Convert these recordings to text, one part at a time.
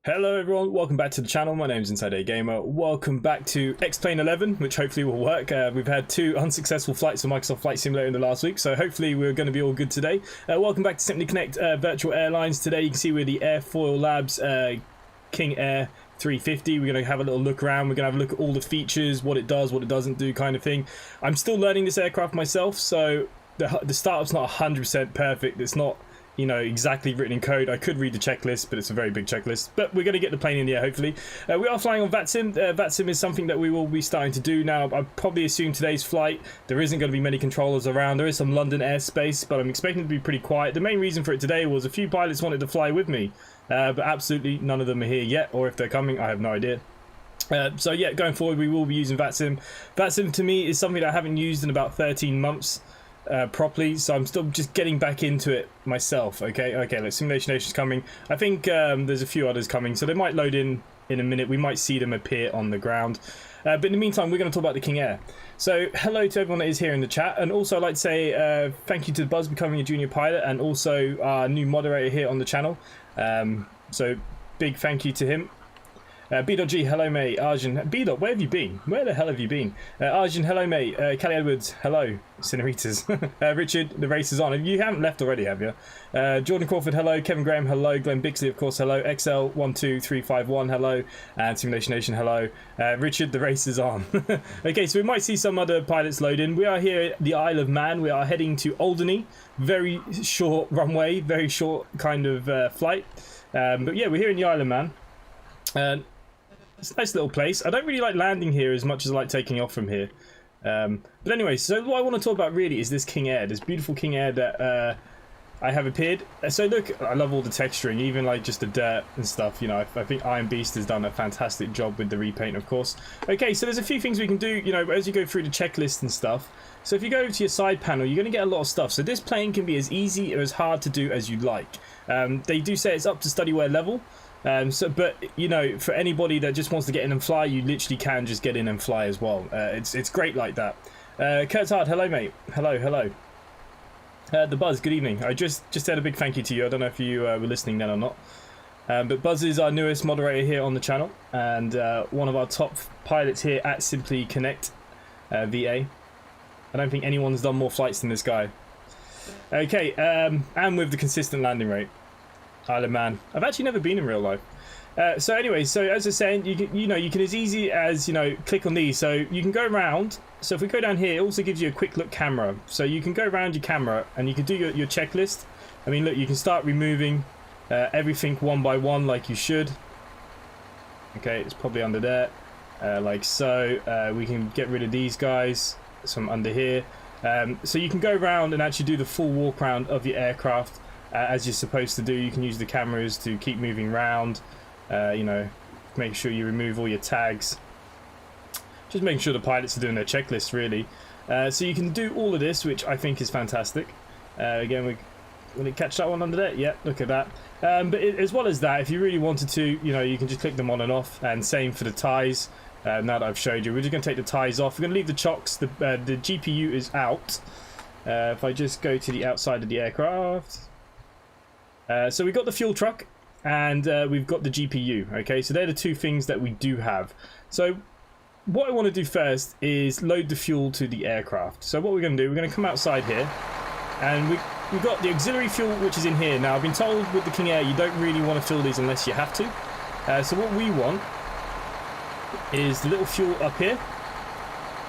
Hello everyone, welcome back to the channel. My name is InsideAgameR. Welcome back to X-Plane 11, which hopefully will work. We've had 2 unsuccessful flights on Microsoft Flight Simulator in the last week, so hopefully we're going to be all good today. Welcome back to Simply Connect Virtual Airlines. Today you can see we're the Airfoil Labs King Air 350. We're going to have a little look around. We're going to have a look at all the features, what it does, what it doesn't do, kind of thing. I'm still learning this aircraft myself, so the startup's not 100% perfect. It's not, you know, exactly written in code. I could read the checklist, but it's a very big checklist. But we're going to get the plane in the air, hopefully. We are flying on Vatsim. Vatsim is something that we will be starting to do now. I probably assume today's flight, there isn't going to be many controllers around. There is some London airspace, but I'm expecting it to be pretty quiet. The main reason for it today was a few pilots wanted to fly with me, but absolutely none of them are here yet, or if they're coming, I have no idea. So yeah, going forward, we will be using Vatsim. Vatsim to me is something that I haven't used in about 13 months. Properly, so I'm still just getting back into it myself. Okay, like Simulation Nation's coming. I think there's a few others coming, so they might load in a minute. We might see them appear on the ground, but in the meantime we're going to talk about the King Air. So hello to everyone that is here in the chat, and also I'd like to say thank you to Buzz becoming a junior pilot, and also our new moderator here on the channel. So big thank you to him. B.G, hello mate. Arjun, B. Where have you been? Where the hell have you been? Arjun, hello mate. Kelly Edwards, hello. Cineritas. Richard, the race is on. You haven't left already, have you? Jordan Crawford, hello. Kevin Graham, hello. Glenn Bixley, of course, hello. XL12351, hello. And Simulation Nation, hello. Richard, the race is on. Okay, so we might see some other pilots load in. We are here at the Isle of Man. We are heading to Alderney. Very short runway, very short kind of flight. But yeah, we're here in the Isle of Man. It's a nice little place. I don't really like landing here as much as I like taking off from here. But anyway, so what I want to talk about really is this King Air, this beautiful King Air that I have appeared. So look, I love all the texturing, even like just the dirt and stuff. You know, I think Iron Beast has done a fantastic job with the repaint, of course. Okay, so there's a few things we can do, you know, as you go through the checklist and stuff. So if you go over to your side panel, you're going to get a lot of stuff. So this plane can be as easy or as hard to do as you like. They do say it's up to studyware level. But you know, for anybody that just wants to get in and fly, you literally can just get in and fly as well. It's great like that. Kurt's Hard, hello mate. Hello. The Buzz, good evening. I just said a big thank you to you. I don't know if you were listening then or not. But Buzz is our newest moderator here on the channel, and one of our top pilots here at Simply Connect VA. I don't think anyone's done more flights than this guy. Okay, and with the consistent landing rate. Isle of Man. I've actually never been in real life. So anyway, so as I was saying, you can as easy as, you know, click on these. So you can go around. So if we go down here, it also gives you a quick look camera. So you can go around your camera and you can do your checklist. I mean, look, you can start removing everything one by one like you should. Okay, it's probably under there, like so. We can get rid of these guys from under here. So you can go around and actually do the full walk around of your aircraft. As you're supposed to do. You can use the cameras to keep moving around, you know, make sure you remove all your tags, just making sure the pilots are doing their checklist really. So you can do all of this, which I think is fantastic. Again, will it catch that one under there? Yeah, look at that. But as well as that, if you really wanted to, you know, you can just click them on and off, and same for the ties. Now that I've showed you, we're just going to take the ties off. We're going to leave the chocks. The GPU is out. If I just go to the outside of the aircraft. So we've got the fuel truck and we've got the GPU. Okay, so they're the 2 things that we do have. So what I want to do first is load the fuel to the aircraft. So what we're going to do, we're going to come outside here, and we've got the auxiliary fuel, which is in here. Now I've been told with the King Air you don't really want to fill these unless you have to. So what we want is the little fuel up here,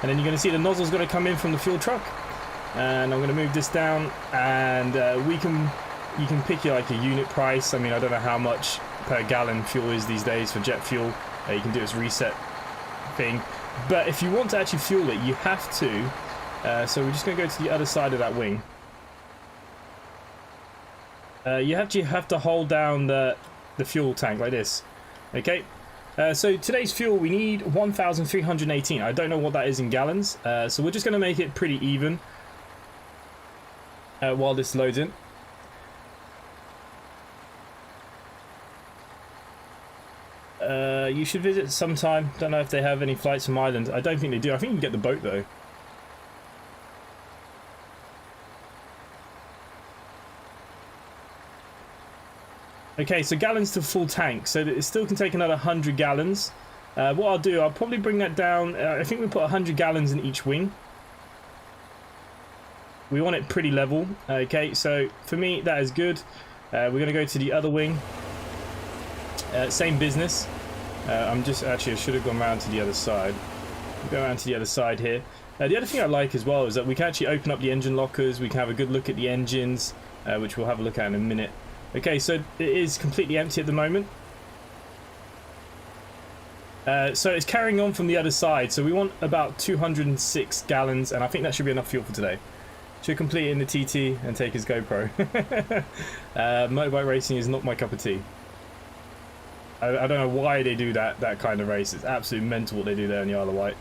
and then you're going to see the nozzle's going to come in from the fuel truck, and I'm going to move this down, and you can pick like a unit price. I mean, I don't know how much per gallon fuel is these days for jet fuel. You can do this reset thing. But if you want to actually fuel it, you have to. So we're just going to go to the other side of that wing. You actually have to hold down the fuel tank like this. Okay. So today's fuel, we need 1,318. I don't know what that is in gallons. So we're just going to make it pretty even while this loads in. You should visit sometime. Don't know if they have any flights from Ireland. I don't think they do. I think you can get the boat though. Okay, so gallons to full tank, so that it still can take another 100 gallons. What I'll do, I'll probably bring that down. I think we put 100 gallons in each wing. We want it pretty level. Okay, so for me, that is good. We're going to go to the other wing. Same business. I should have gone around to the other side. We'll go around to the other side here. The other thing I like as well is that we can actually open up the engine lockers. We can have a good look at the engines, which we'll have a look at in a minute. Okay, so it is completely empty at the moment. So it's carrying on from the other side. So we want about 206 gallons, and I think that should be enough fuel for today. Should complete it in the TT and take his GoPro. Motorbike racing is not my cup of tea. I don't know why they do that kind of race. It's absolute mental what they do there in the Isle of Wight.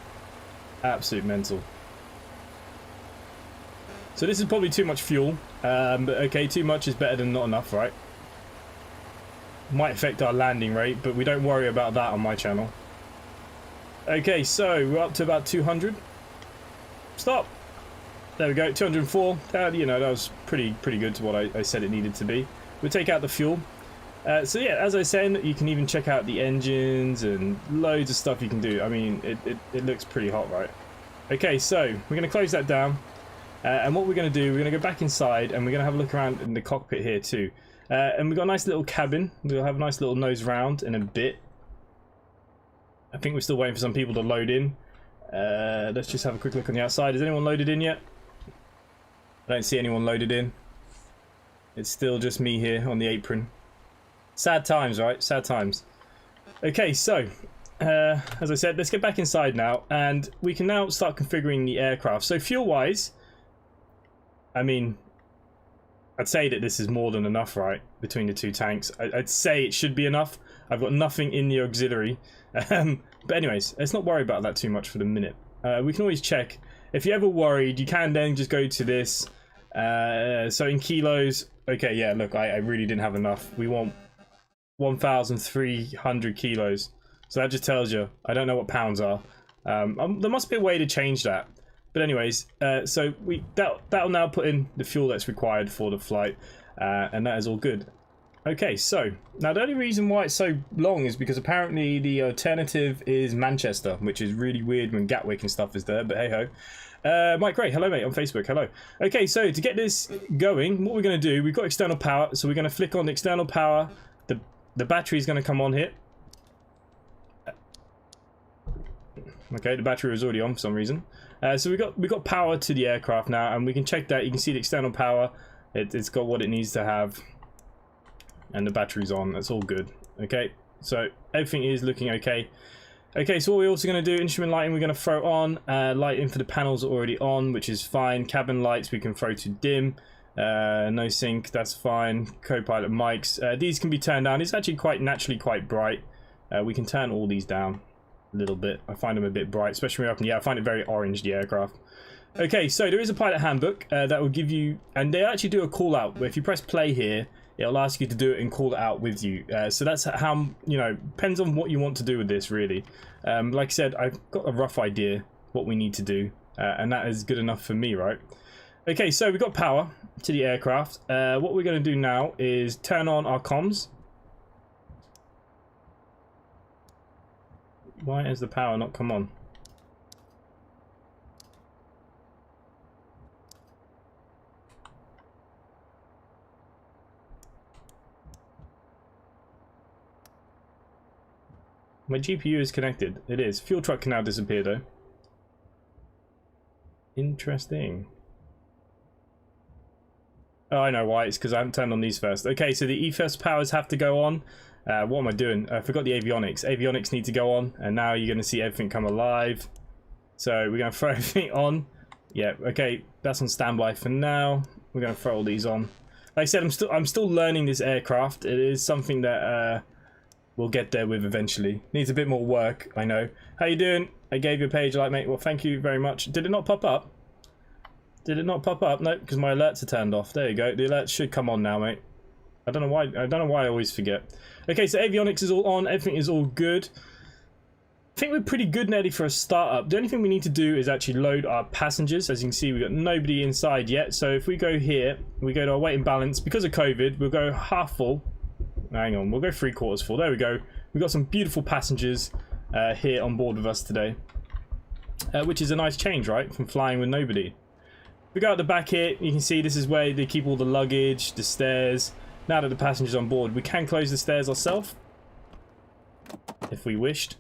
Absolute mental. So this is probably too much fuel. But okay, too much is better than not enough, right? Might affect our landing rate, but we don't worry about that on my channel. Okay, so we're up to about 200. Stop. There we go, 204. You know, that was pretty good to what I said it needed to be. We'll take out the fuel. So yeah, as I was saying, you can even check out the engines and loads of stuff you can do. I mean, it looks pretty hot, right? Okay, so we're going to close that down. And what we're going to do, we're going to go back inside and we're going to have a look around in the cockpit here too. And we've got a nice little cabin. We'll have a nice little nose round in a bit. I think we're still waiting for some people to load in. Let's just have a quick look on the outside. Has anyone loaded in yet? I don't see anyone loaded in. It's still just me here on the apron. Sad times, right? Sad times. Okay, so as I said, let's get back inside now, and we can now start configuring the aircraft. So fuel-wise, I mean, I'd say that this is more than enough, right? Between the two tanks, I'd say it should be enough. I've got nothing in the auxiliary, but anyways, let's not worry about that too much for the minute. We can always check. If you're ever worried, you can then just go to this. So in kilos, okay, yeah, look, I really didn't have enough. We want 1,300 kilos. So that just tells you, I don't know what pounds are. There must be a way to change that. But anyways, so that'll now put in the fuel that's required for the flight, and that is all good. Okay, so now the only reason why it's so long is because apparently the alternative is Manchester, which is really weird when Gatwick and stuff is there, but hey ho. Mike Gray, hello mate on Facebook, hello. Okay, so to get this going, what we're going to do, we've got external power, so we're going to flick on external power. The battery is going to come on here. Okay, the battery was already on for some reason. So we got power to the aircraft now, and we can check that. You can see the external power. It's got what it needs to have, and the battery's on. That's all good. Okay, so everything is looking okay. Okay, so what we're also going to do, instrument lighting, we're going to throw on. Lighting for the panels are already on, which is fine. Cabin lights we can throw to dim. No sync, that's fine. Co-pilot mics, these can be turned down. It's actually naturally quite bright. We can turn all these down a little bit. I find them a bit bright, especially when we're up in the air. I find it very orange, the aircraft. Okay, so there is a pilot handbook that will give you, and they actually do a call out where if you press play here, it'll ask you to do it and call it out with you. So that's how, you know, depends on what you want to do with this, really. Like I said, I've got a rough idea what we need to do, and that is good enough for me, right? Okay, so we've got power to the aircraft. What we're going to do now is turn on our comms. Why has the power not come on? My GPU is connected. It is. Fuel truck can now disappear though. Interesting. Oh, I know why. It's because I haven't turned on these first. Okay, so the EFS powers have to go on. What am I doing? I forgot the avionics. Avionics need to go on, and now you're going to see everything come alive. So we're going to throw everything on. Yeah, okay, that's on standby for now. We're going to throw all these on. Like I said, I'm still learning this aircraft. It is something that we'll get there with eventually. Needs a bit more work, I know. How you doing? I gave you a page like, mate. Well, thank you very much. Did it not pop up? Did it not pop up? No, because my alerts are turned off. There you go. The alerts should come on now, mate. I don't know why. I don't know why I always forget. Okay, so avionics is all on. Everything is all good. I think we're pretty good, Nelly, for a startup. The only thing we need to do is actually load our passengers. As you can see, we've got nobody inside yet. So if we go here, we go to our weight and balance. Because of COVID, we'll go half full. hang on, we'll go 3/4 full. There we go. We've got some beautiful passengers here on board with us today, which is a nice change, right, from flying with nobody. We go out the back here, you can see this is where they keep all the luggage, the stairs. Now that the passenger's on board, we can close the stairs ourselves if we wished,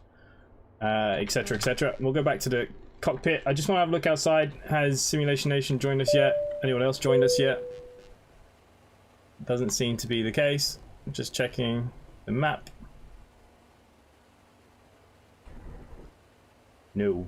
etc, etc. We'll go back to the cockpit. I just want to have a look outside. Has Simulation Nation joined us yet? Anyone else joined us yet? Doesn't seem to be the case. I'm just checking the map. No.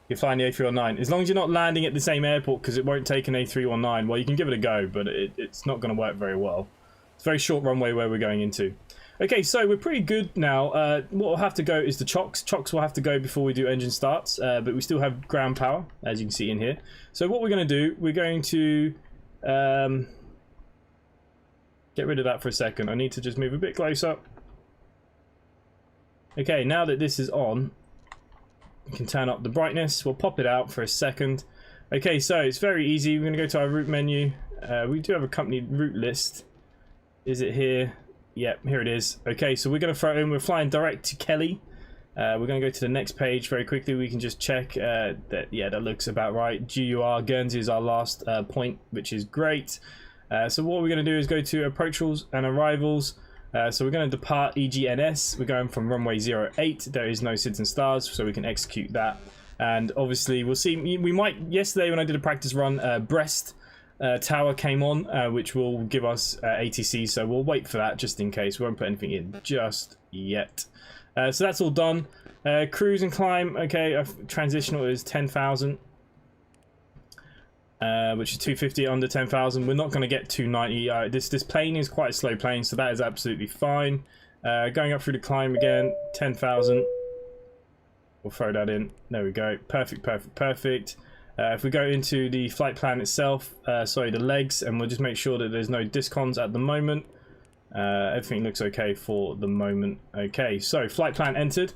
You're flying the A319. As long as you're not landing at the same airport, because it won't take an A319. Well, you can give it a go, but it's not going to work very well. It's a very short runway where we're going into. Okay, so we're pretty good now. What will have to go is the chocks. Chocks will have to go before we do engine starts, but we still have ground power, as you can see in here. So what we're going to do, we're going to get rid of that for a second. I need to just move a bit closer. Okay, now that this is on, we can turn up the brightness. We'll pop it out for a second. Okay, so it's very easy. We're going to go to our route menu. We do have a company route list. Is it here? Yep, here it is. Okay, so we're going to throw in. We're flying direct to Kelly. We're going to go to the next page very quickly. We can just check that. Yeah, that looks about right. GUR Guernsey is our last point, which is great. So what we're going to do is go to approach rules and arrivals. So we're going to depart EGNS. We're going from runway 08. There is no SIDS and stars, so we can execute that. And obviously we'll see. We might, yesterday when I did a practice run, Brest Tower came on, which will give us ATC, so we'll wait for that just in case. We won't put anything in just yet. So that's all done. Cruise and climb. Okay, transitional is 10,000. Which is 250 under 10,000. We're not going to get 290. This plane is quite a slow plane, so that is absolutely fine. Going up through the climb again, 10,000. We'll throw that in. There we go. Perfect, perfect, perfect. If we go into the flight plan itself, sorry, the legs, and we'll just make sure that there's no discons at the moment. Everything looks okay for the moment. Okay, so flight plan entered.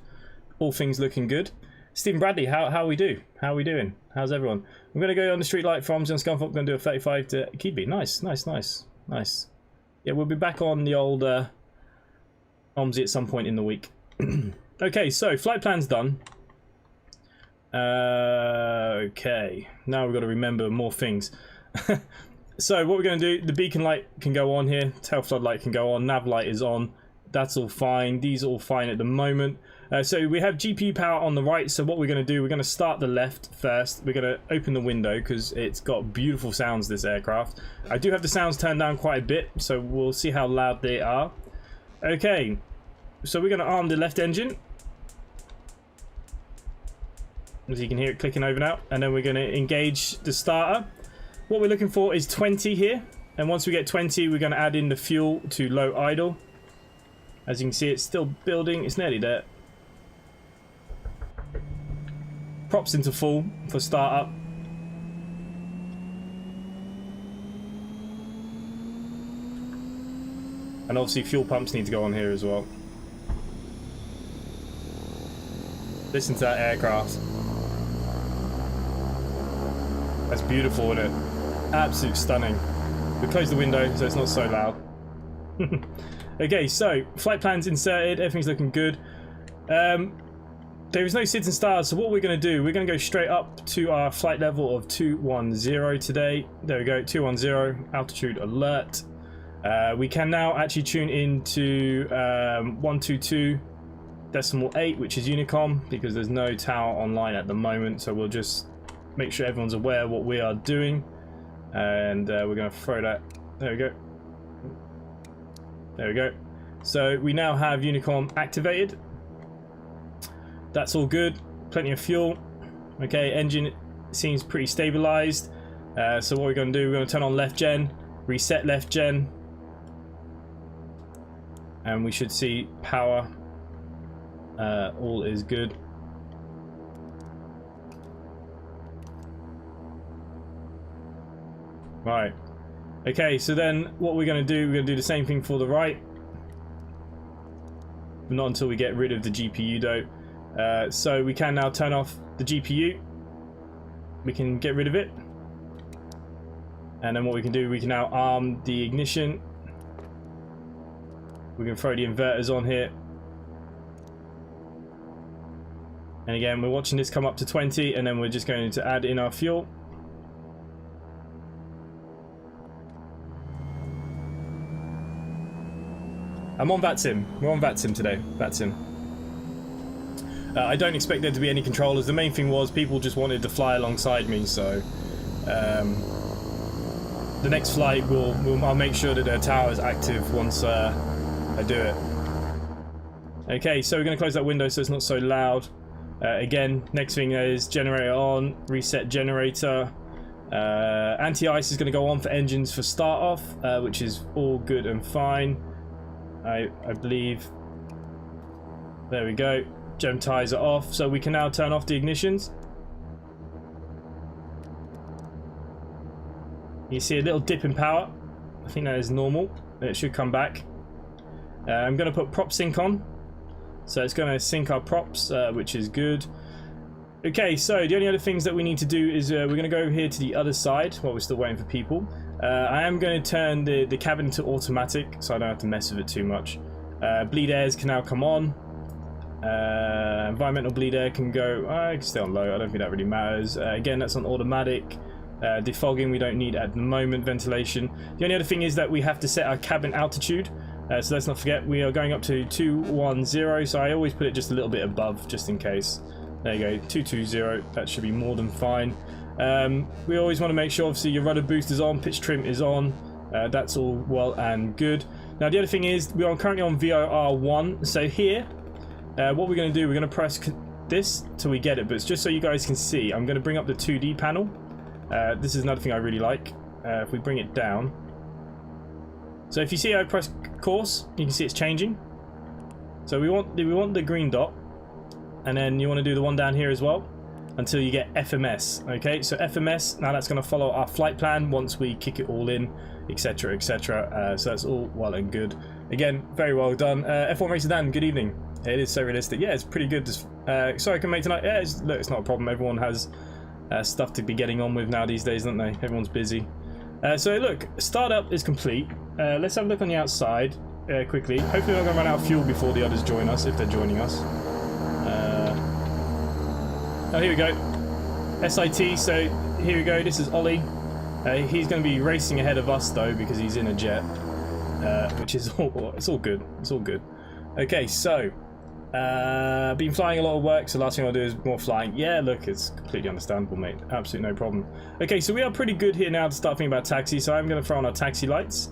All things looking good. Stephen Bradley, how we do? How are we doing? How's everyone? I'm going to go on the street light from Scunthorpe. I'm going to do a 35 to Keedby. Nice, nice, nice, nice. Yeah, we'll be back on the old OMSI at some point in the week. Okay, so flight plan's done. Okay, now we've got to remember more things. So what we're going to do, the beacon light can go on here. Tail flood light can go on. Nav light is on. That's all fine. These are all fine at the moment. So we have GPU power on the right. So what we're going to do, we're going to start the left first. We're going to open the window because it's got beautiful sounds, this aircraft. I do have the sounds turned down quite a bit, so we'll see how loud they are. Okay, so we're going to arm the left engine. As you can hear it clicking over now. And then we're going to engage the starter. What we're looking for is 20 here. And once we get 20, we're going to add in the fuel to low idle. As you can see, it's still building. It's nearly there. Props into full for startup. And obviously fuel pumps need to go on here as well. Listen to that aircraft. That's beautiful, isn't it? Absolute stunning. We close the window so it's not so loud. Okay, so flight plan's inserted. Everything's looking good. There is no SIDS and stars, so what we're going to do, we're going to go straight up to our flight level of 210 today. There we go, 210, altitude alert. We can now actually tune into 122.8, which is Unicom, because there's no tower online at the moment, so we'll just make sure everyone's aware of what we are doing. And we're going to throw that, there we go. There we go. So we now have Unicom activated. That's all good. Plenty of fuel. Okay, engine seems pretty stabilized. So what we're going to do, we're going to turn on left gen, reset left gen, and we should see power. All is good. Right. Okay, so then what we're going to do, we're going to do the same thing for the right. But not until we get rid of the GPU though. So we can now turn off the GPU. We can get rid of it. And then what we can do, we can now arm the ignition. we can throw the inverters on here. And again, we're watching this come up to 20, and then we're just going to add in our fuel. I'm on Vatsim. We're on Vatsim today. Vatsim. I don't expect there to be any controllers. The main thing was people just wanted to fly alongside me, so the next flight I'll make sure that the tower is active once I do it. Okay, so we're going to close that window so it's not so loud. Again, next thing is generator on, reset generator. Anti-ice is going to go on for engines for start off, which is all good and fine. I believe. There we go. Gem ties are off, so we can now turn off the ignitions. You see a little dip in power. I think that is normal. It should come back. I'm going to put prop sync on. So it's going to sync our props, which is good. Okay, so the only other things that we need to do is we're going to go over here to the other side while we're still waiting for people. I am going to turn the cabin to automatic, so I don't have to mess with it too much. Bleed airs can now come on. Environmental bleed air can go. I can stay on low. I don't think that really matters. Again, that's on automatic. Defogging we don't need at the moment. Ventilation. The only other thing is that we have to set our cabin altitude. So let's not forget we are going up to 210. So I always put it just a little bit above, just in case. There you go, 220. That should be more than fine. We always want to make sure, obviously, your rudder boost is on, pitch trim is on. That's all well and good. Now the other thing is we are currently on VOR1. So here, what we're going to do, we're going to press this till we get it. But it's just so you guys can see, I'm going to bring up the 2D panel. This is another thing I really like. If we bring it down. So if you see I press course, you can see it's changing. So we want the green dot, and then you want to do the one down here as well until you get FMS. Okay, so FMS, now that's going to follow our flight plan once we kick it all in, etc, etc. So that's all well and good. Again, very well done. F1 Racer Dan, good evening. It is so realistic. Yeah, it's pretty good. Sorry I can make tonight. Yeah, look, it's not a problem. Everyone has stuff to be getting on with now these days, don't they? Everyone's busy. So look, startup is complete. Let's have a look on the outside quickly. Hopefully we're not going to run out of fuel before the others join us, if they're joining us. Oh, here we go. SIT, so here we go. This is Ollie. He's going to be racing ahead of us, though, because he's in a jet. Which is it's all good. It's all good. Okay, so been flying a lot of work, so the last thing I'll do is more flying. Yeah, look, it's completely understandable, mate. Absolutely no problem. Okay, so we are pretty good here now to start thinking about taxi, so I'm going to throw on our taxi lights.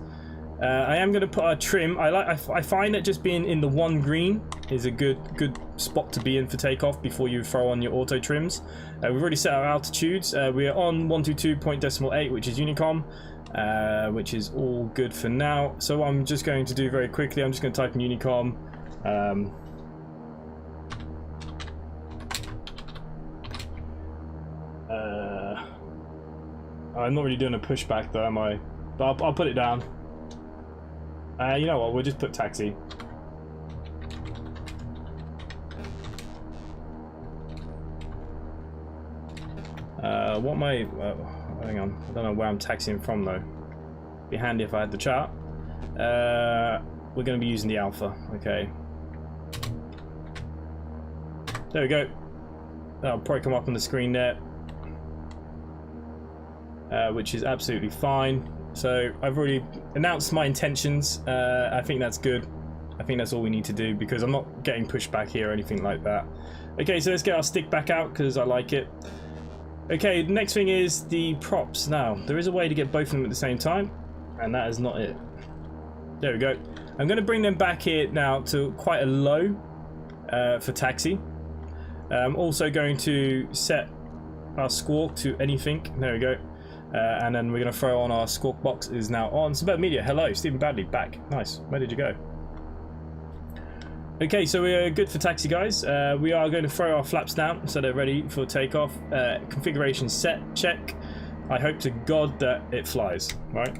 I am going to put our trim. I find that just being in the one green is a good spot to be in for takeoff before you throw on your auto trims. We've already set our altitudes. We are on 122.8, which is Unicom, which is all good for now. So what I'm just going to do very quickly, I'm just going to type in Unicom. I'm not really doing a pushback though, am I? But I'll put it down. You know what, we'll just put taxi. What am I... hang on, I don't know where I'm taxiing from though. Be handy if I had the chart. We're going to be using the Alpha, okay. There we go. That'll probably come up on the screen there. Which is absolutely fine. So I've already announced my intentions. I think that's good. I think that's all we need to do because I'm not getting pushed back here or anything like that. Okay, so let's get our stick back out because I like it. Okay, the next thing is the props. Now, there is a way to get both of them at the same time, and that is not it. There we go. I'm going to bring them back here now to quite a low for taxi. I'm also going to set our squawk to anything. There we go. And then we're going to throw on our squawk box is now on. Suburban Media, hello. Stephen Badley, back. Nice. Where did you go? Okay, so we're good for taxi, guys. We are going to throw our flaps down so they're ready for takeoff. Configuration set, check. I hope to God that it flies, right?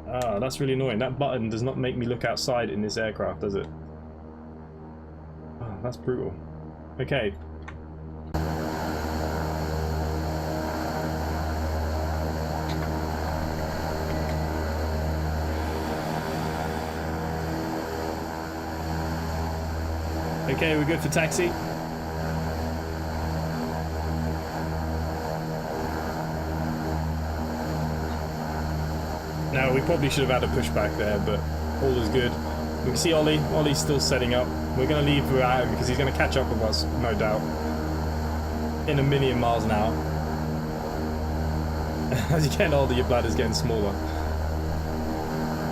Ah, that's really annoying. That button does not make me look outside in this aircraft, does it? Oh, that's brutal. Okay. Okay, we're good for taxi. Now, we probably should have had a pushback there, but all is good. We can see Ollie. Ollie's still setting up. We're going to leave without him because he's going to catch up with us, no doubt. In a million miles an hour. As you're getting older, your bladder's getting smaller.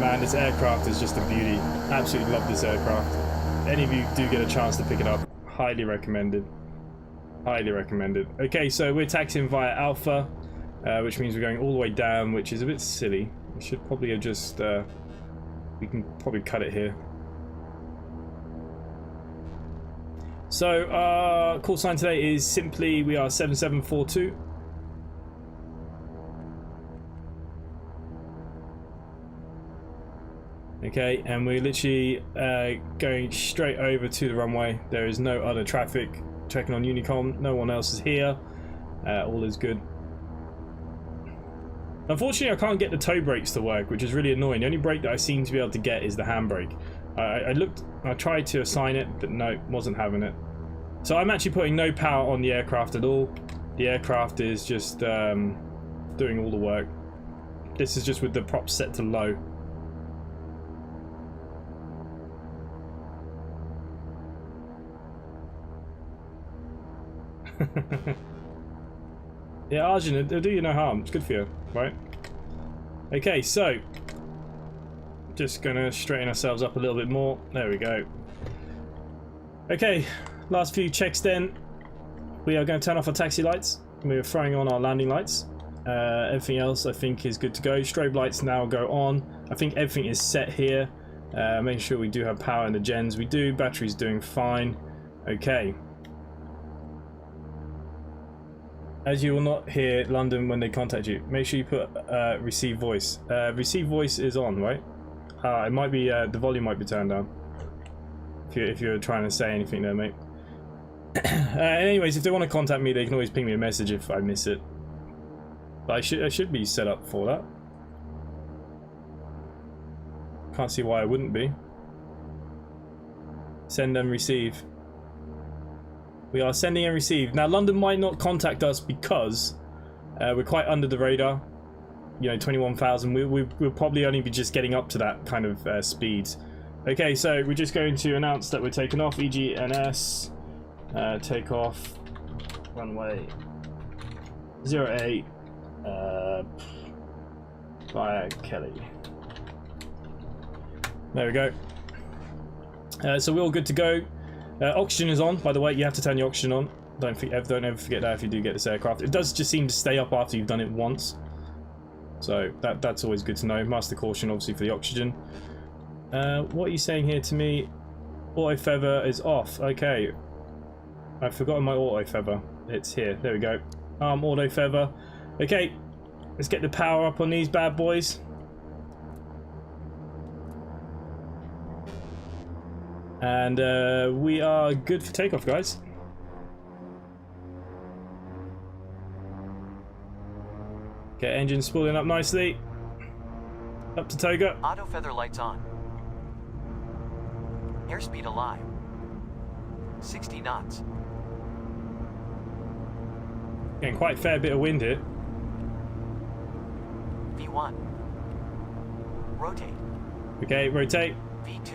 Man, this aircraft is just a beauty. Absolutely love this aircraft. Any of you do get a chance to pick it up, highly recommended. Highly recommended. Okay, so we're taxiing via Alpha, which means we're going all the way down, which is a bit silly. We should probably have just... we can probably cut it here. So, our call sign today is simply, we are 7742. Okay, and we're literally going straight over to the runway. There is no other traffic. Checking on Unicom, no one else is here. All is good. Unfortunately, I can't get the toe brakes to work, which is really annoying. The only brake that I seem to be able to get is the handbrake. I tried to assign it, but no, wasn't having it. So I'm actually putting no power on the aircraft at all. The aircraft is just doing all the work. This is just with the props set to low. Yeah, Arjun, it'll do you no harm. It's good for you, right? Okay, so just gonna straighten ourselves up a little bit more. There we go. Okay, last few checks then. We are going to turn off our taxi lights. We're throwing on our landing lights. Everything else I think is good to go. Strobe lights now go on. I think everything is set here. Making sure we do have power in the gens. We do. Battery's doing fine. Okay. As you will not hear London when they contact you, make sure you put receive voice. Receive voice is on, right? It might be the volume might be turned down. If you're trying to say anything there, mate. Anyways, if they want to contact me, they can always ping me a message if I miss it. But I should be set up for that. Can't see why I wouldn't be. Send and receive. We are sending and receive. Now, London might not contact us because we're quite under the radar. You know, 21,000. We'll probably only be just getting up to that kind of speed. Okay, so we're just going to announce that we're taking off. EGNS. Take off. Runway 08. Via Kelly. There we go. So we're all good to go. Oxygen is on, by the way. You have to turn your oxygen on. Don't ever forget that if you do get this aircraft. It does just seem to stay up after you've done it once, so that's always good to know. Master caution, obviously, for the oxygen. What are you saying here to me? Auto feather is off. Okay, I've forgotten my auto feather. It's here. There we go. Auto feather. Okay, let's get the power up on these bad boys. And we are good for takeoff, guys. Okay, engine spooling up nicely. Up to Toga. Auto feather lights on. Airspeed alive. 60 knots. Getting quite a fair bit of wind here. V1. Rotate. Okay, rotate. V2.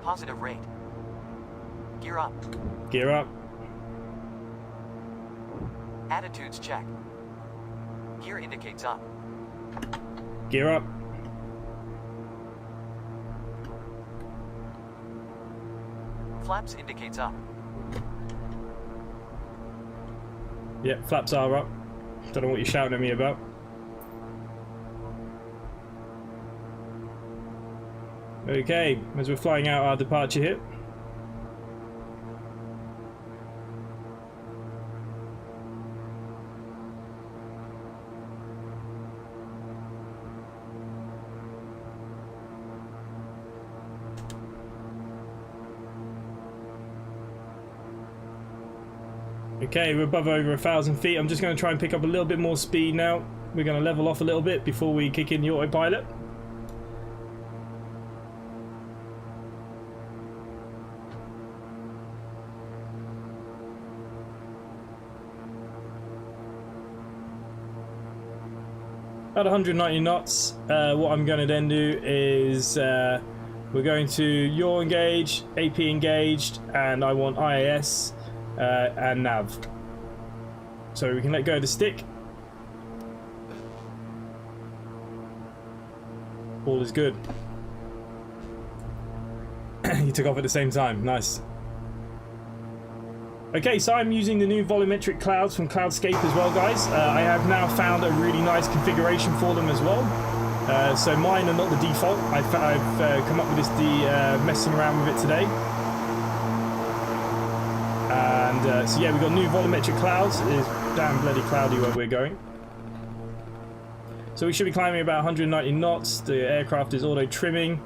Positive rate. Gear up. Gear up. Attitudes check. Gear indicates up. Gear up. Flaps indicates up. Yep, flaps are up. Don't know what you're shouting at me about. Okay, as we're flying out our departure here. Okay, we're above over 1,000 feet. I'm just going to try and pick up a little bit more speed now. We're going to level off a little bit before we kick in the autopilot. At 190 knots, what I'm going to then do is we're going to yaw engage, AP engaged, and I want IAS and nav. So we can let go of the stick. All is good. You took off at the same time. Nice. Okay, so I'm using the new volumetric clouds from Cloudscape as well, guys. I have now found a really nice configuration for them as well. So mine are not the default. I've come up with this messing around with it today. And so yeah, we've got new volumetric clouds. It is damn bloody cloudy where we're going. So we should be climbing about 190 knots. The aircraft is auto trimming.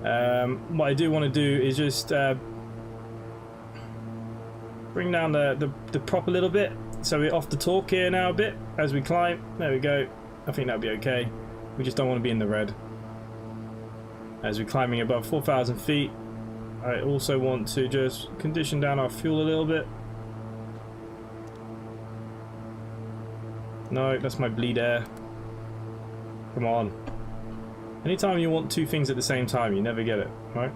What I do want to do is just bring down the prop a little bit, so we're off the torque here now a bit as we climb. There we go. I think that'll be okay. We just don't want to be in the red. As we're climbing above 4,000 feet, I also want to just condition down our fuel a little bit. No, that's my bleed air. Come on. Anytime you want two things at the same time, you never get it, right?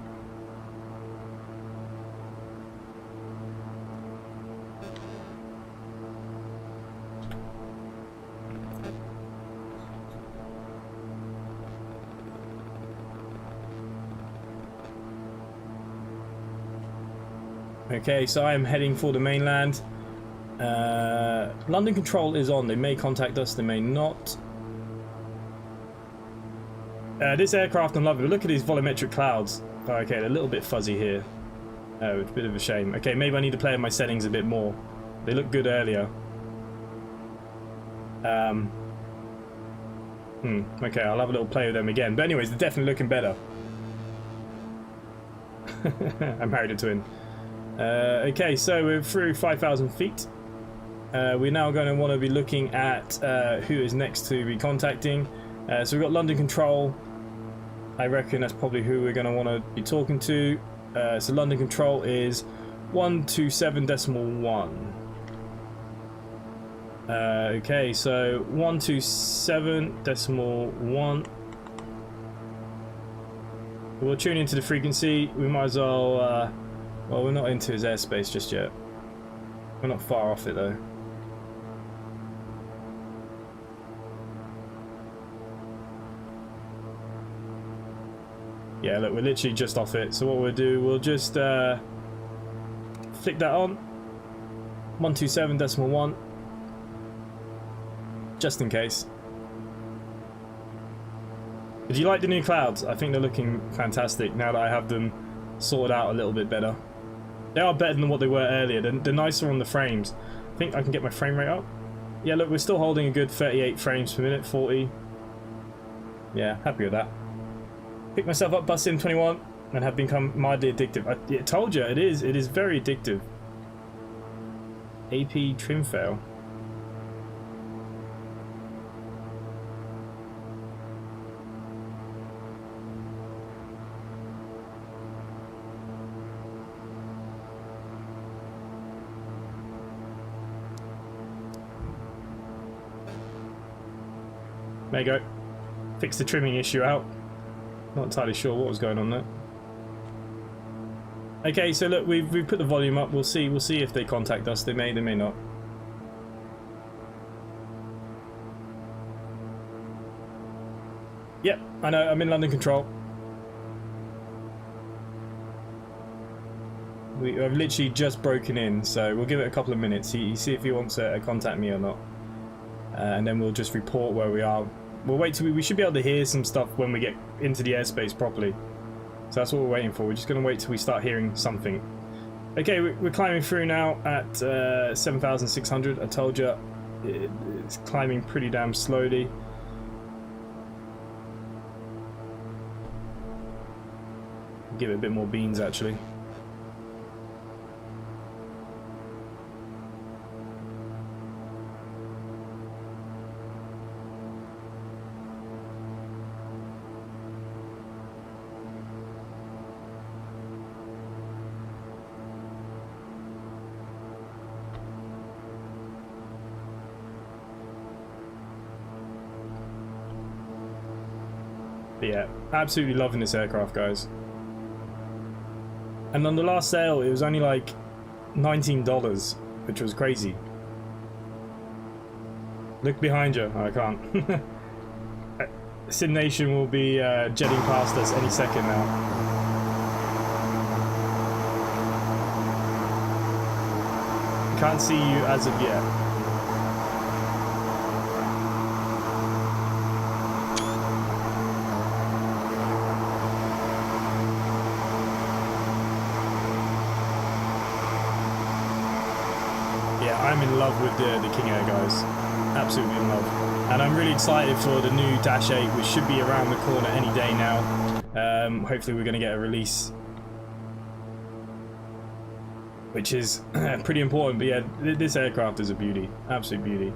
Okay, so I am heading for the mainland. London control is on. They may contact us, they may not. This aircraft, I'm loving it. Look at these volumetric clouds. Okay, they're a little bit fuzzy here. Oh, it's a bit of a shame. Okay, maybe I need to play with my settings a bit more. They looked good earlier. Okay, I'll have a little play with them again. But anyways, they're definitely looking better. I married a twin. Okay, so we're through 5,000 feet. We're now going to want to be looking at who is next to be contacting. So we've got London Control. I reckon that's probably who we're going to want to be talking to. So London Control is 127.1. Okay, so 127.1. We'll tune into the frequency. We might as well... well, we're not into his airspace just yet. We're not far off it though. Yeah, look, we're literally just off it. So what we'll do, we'll just flick that on. 127.1. Just in case. Did you like the new clouds? I think they're looking fantastic now that I have them sorted out a little bit better. They are better than what they were earlier. They're nicer on the frames. I think I can get my frame rate up. Yeah, look, we're still holding a good 38 frames per minute, 40. Yeah, happy with that. Picked myself up Vatsim 21 and have become mildly addictive. I told you, it is very addictive. AP trim fail. There you go. Fix the trimming issue out. Not entirely sure what was going on there. Okay, so look, we've put the volume up. We'll see if they contact us. They may not. Yep, I know. I'm in London Control. I've literally just broken in, so we'll give it a couple of minutes. See if he wants to contact me or not, and then we'll just report where we are. We'll wait till we should be able to hear some stuff when we get into the airspace properly. So that's what we're waiting for. We're just going to wait till we start hearing something. Okay, we're climbing through now at 7,600. I told you it's climbing pretty damn slowly. Give it a bit more beans actually. But yeah, absolutely loving this aircraft, guys. And on the last sale, it was only like $19, which was crazy. Look behind you. Oh, I can't. Sim Nation will be jetting past us any second now. Can't see you as of yet. Yeah, I'm in love with the King Air, guys. Absolutely in love. And I'm really excited for the new Dash 8, which should be around the corner any day now. Hopefully we're going to get a release, which is pretty important. But yeah, this aircraft is a beauty. Absolute beauty.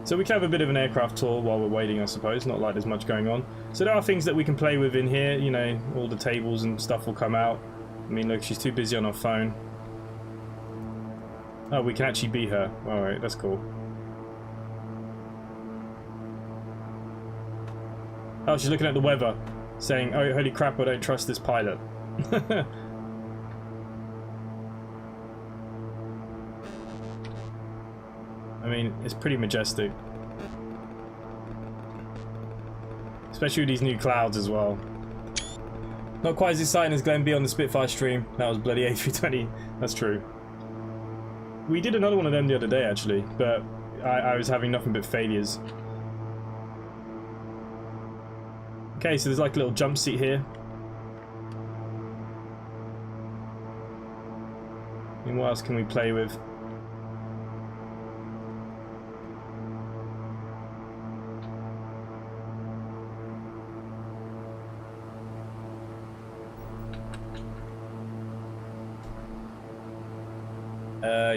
So we can have a bit of an aircraft tour while we're waiting, I suppose. Not like there's much going on. So there are things that we can play with in here. You know, all the tables and stuff will come out. I mean, look, she's too busy on her phone. Oh, we can actually be her. Alright, that's cool. Oh, she's looking at the weather, saying, oh, holy crap, I don't trust this pilot. I mean, it's pretty majestic. Especially with these new clouds as well. Not quite as exciting as Glenn B on the Spitfire stream. That was bloody A320. That's true. We did another one of them the other day, actually, but I was having nothing but failures. Okay, so there's like a little jump seat here. And what else can we play with?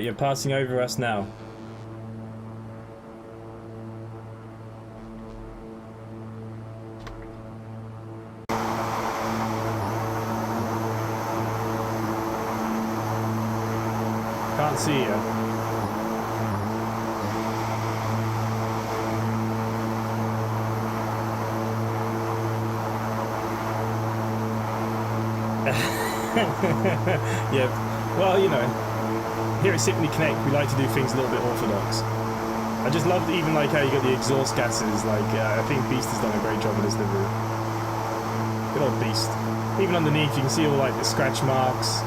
You're passing over us now. Can't see you. Yeah, well, you know, here at Symphony Connect we like to do things a little bit orthodox. I just love even like how you got the exhaust gases. Like I think Beast has done a great job with this livery. Good old Beast. Even underneath you can see all like the scratch marks.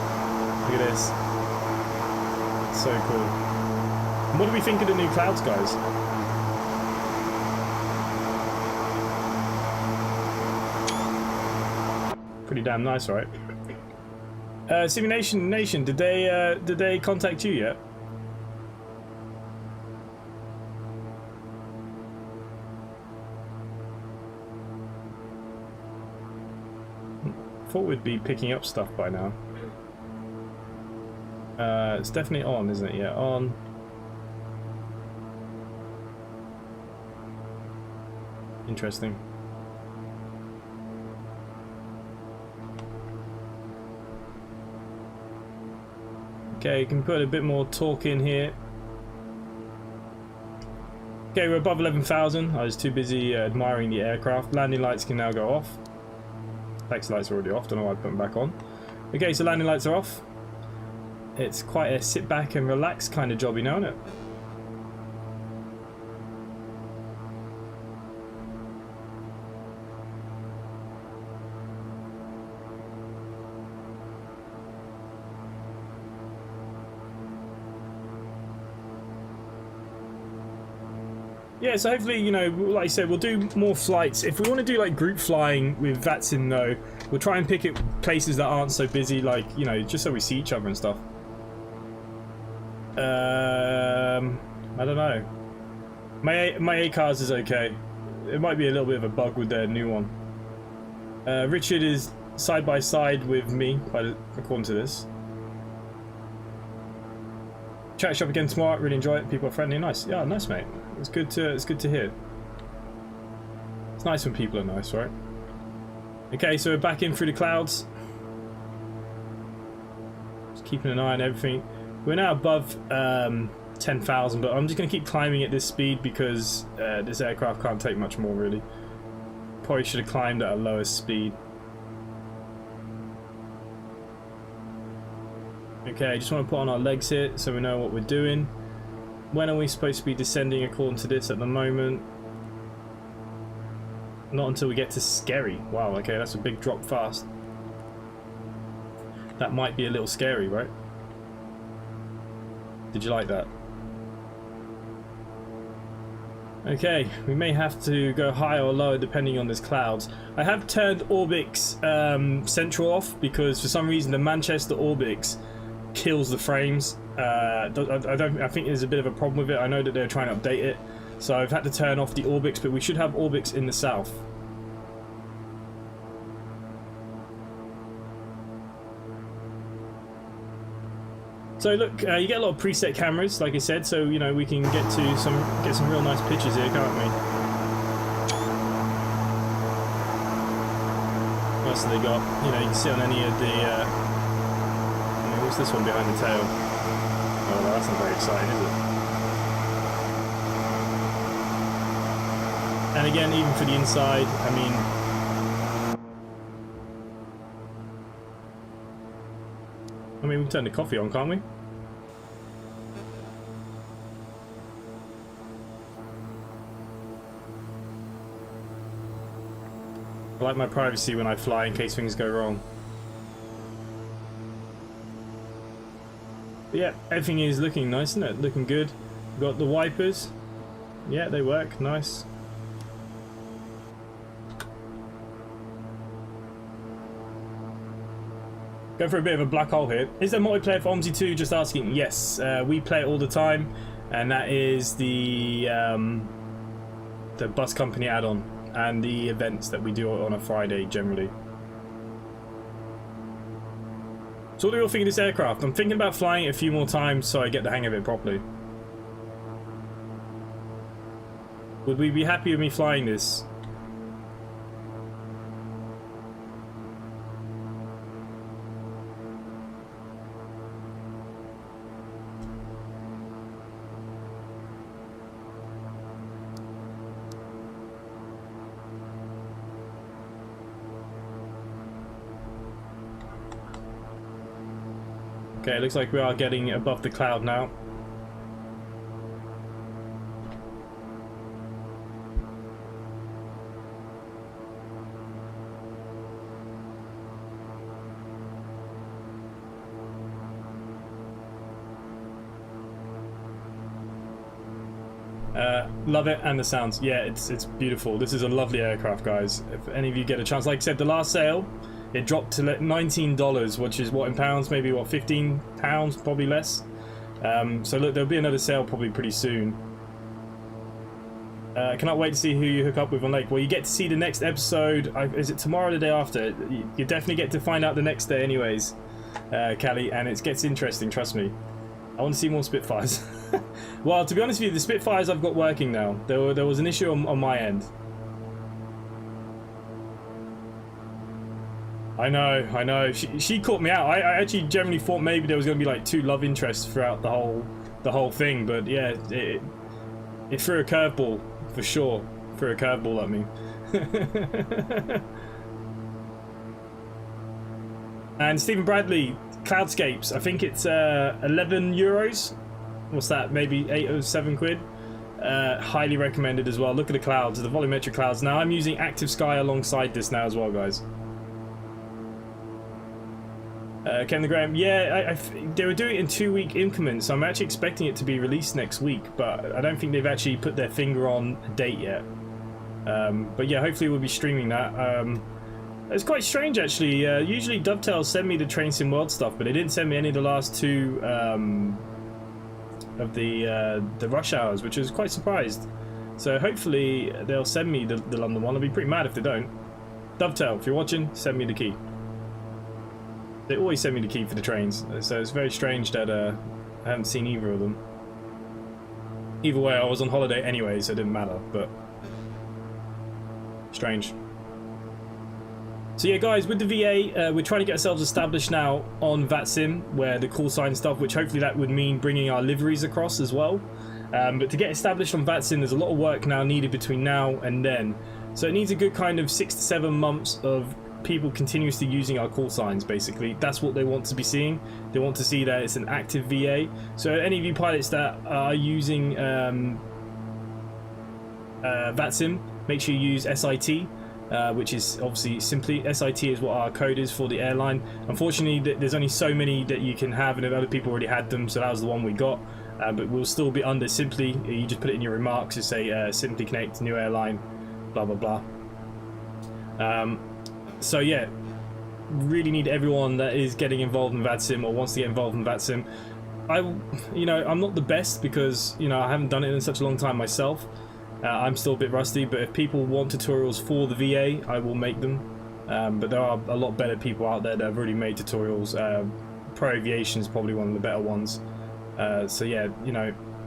Look at this. So cool. And what do we think of the new clouds, guys? Pretty damn nice, right? Simulation Nation, did they contact you yet? Thought we'd be picking up stuff by now. It's definitely on, isn't it? Yeah, on. Interesting. Okay, you can put a bit more torque in here. Okay, we're above 11,000. I was too busy admiring the aircraft. Landing lights can now go off. Taxi lights are already off, don't know why I put them back on. Okay, so landing lights are off. It's quite a sit back and relax kind of job, you know, isn't it? Yeah, so hopefully, you know, like I said, we'll do more flights. If we want to do like group flying with Vatsim though, we'll try and pick it places that aren't so busy, like, you know, just so we see each other and stuff. I don't know. My A-Cars is okay. It might be a little bit of a bug with their new one. Richard is side by side with me, according to this. Chat shop again tomorrow. Really enjoy it. People are friendly and nice. Yeah, nice, mate. It's good to hear. It's nice when people are nice, right? Okay, so we're back in through the clouds. Just keeping an eye on everything. We're now above 10,000, but I'm just going to keep climbing at this speed because this aircraft can't take much more, really. Probably should have climbed at a lower speed. Okay, I just want to put on our legs here so we know what we're doing. When are we supposed to be descending according to this at the moment? Not until we get to Scary. Wow, okay, that's a big drop fast. That might be a little scary, right? Did you like that? Okay, we may have to go higher or lower depending on these clouds. I have turned orbix central off because for some reason the Manchester orbix kills the frames. I think there's a bit of a problem with it. I know that they're trying to update it, so I've had to turn off the orbix, but we should have orbix in the south. So look, you get a lot of preset cameras, like I said, so you know we can get some real nice pictures here, can't we? What else have they got? You know, you can see on any of the. What's this one behind the tail? Oh, well, that's not very exciting, is it? And again, even for the inside, I mean, we can turn the coffee on, can't we? I like my privacy when I fly in case things go wrong. But yeah, everything is looking nice, isn't it? Looking good. We've got the wipers. Yeah, they work. Nice. Go for a bit of a black hole here. Is there multiplayer for OMSI 2? Just asking. Yes, we play it all the time, and that is the bus company add-on and the events that we do on a Friday generally. So what do you all think of this aircraft? I'm thinking about flying it a few more times so I get the hang of it properly. Would we be happy with me flying this? Okay, it looks like we are getting above the cloud now. Love it, and the sounds. Yeah, it's beautiful. This is a lovely aircraft, guys. If any of you get a chance, like I said, the last sale, it dropped to $19, which is what in pounds, maybe what, £15, probably less. So look, there'll be another sale probably pretty soon. Cannot wait to see who you hook up with on Lake. Well, you get to see the next episode. Is it tomorrow or the day after? You definitely get to find out the next day anyways, Callie, and it gets interesting, trust me. I want to see more Spitfires. Well, to be honest with you, the Spitfires I've got working now. There was an issue on my end. I know. She caught me out. I actually generally thought maybe there was going to be like 2 love interests throughout the whole thing, but yeah, it threw a curveball for sure. Threw a curveball at me. And Stephen Bradley, cloudscapes. I think it's €11. What's that? Maybe 8 or 7 quid. Highly recommended as well. Look at the clouds, the volumetric clouds. Now I'm using Active Sky alongside this now as well, guys. Ken the Graham, yeah, they were doing it in 2-week increments, so I'm actually expecting it to be released next week, but I don't think they've actually put their finger on a date yet. But yeah, hopefully we'll be streaming that. It's quite strange actually. Usually Dovetail send me the Train Sim World stuff, but they didn't send me any of the last 2 of the rush hours, which I was quite surprised. So hopefully they'll send me the London one. I'll be pretty mad if they don't. Dovetail, if you're watching, send me the key. They always send me the key for the trains, so it's very strange that I haven't seen either of them. Either way, I was on holiday anyway, so it didn't matter, but strange. So yeah, guys, with the VA, we're trying to get ourselves established now on Vatsim, where the call sign stuff, which hopefully that would mean bringing our liveries across as well. But to get established on Vatsim, there's a lot of work now needed between now and then. So it needs a good kind of 6 to 7 months of people continuously using our call signs. Basically, that's what they want to be seeing. They want to see that it's an active VA. So any of you pilots that are using Vatsim, make sure you use SIT, which is obviously simply SIT is what our code is for the airline. Unfortunately, there's only so many that you can have, and if other people already had them, so that was the one we got. But we'll still be under simply. You just put it in your remarks to say simply connect new airline, blah blah blah. So yeah, really need everyone that is getting involved in Vatsim or wants to get involved in Vatsim. I'm not the best because I haven't done it in such a long time myself. I'm still a bit rusty, but if people want tutorials for the VA, I will make them. But there are a lot better people out there that have already made tutorials. Pro Aviation is probably one of the better ones. So yeah, you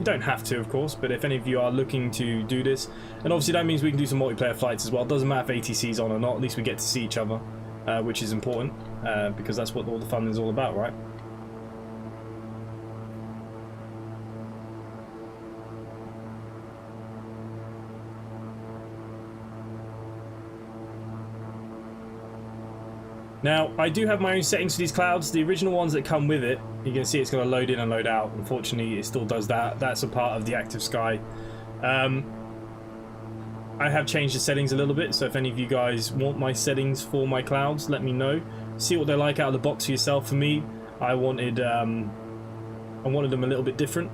don't have to, of course, but if any of you are looking to do this, and obviously that means we can do some multiplayer flights as well. It doesn't matter if ATC's on or not, at least we get to see each other, which is important, because that's what all the fun is all about, right? Now, I do have my own settings for these clouds. The original ones that come with it, you can see it's going to load in and load out. Unfortunately, it still does that. That's a part of the active sky. I have changed the settings a little bit, so if any of you guys want my settings for my clouds, let me know. See what they're like out of the box for yourself. For me, I wanted them a little bit different.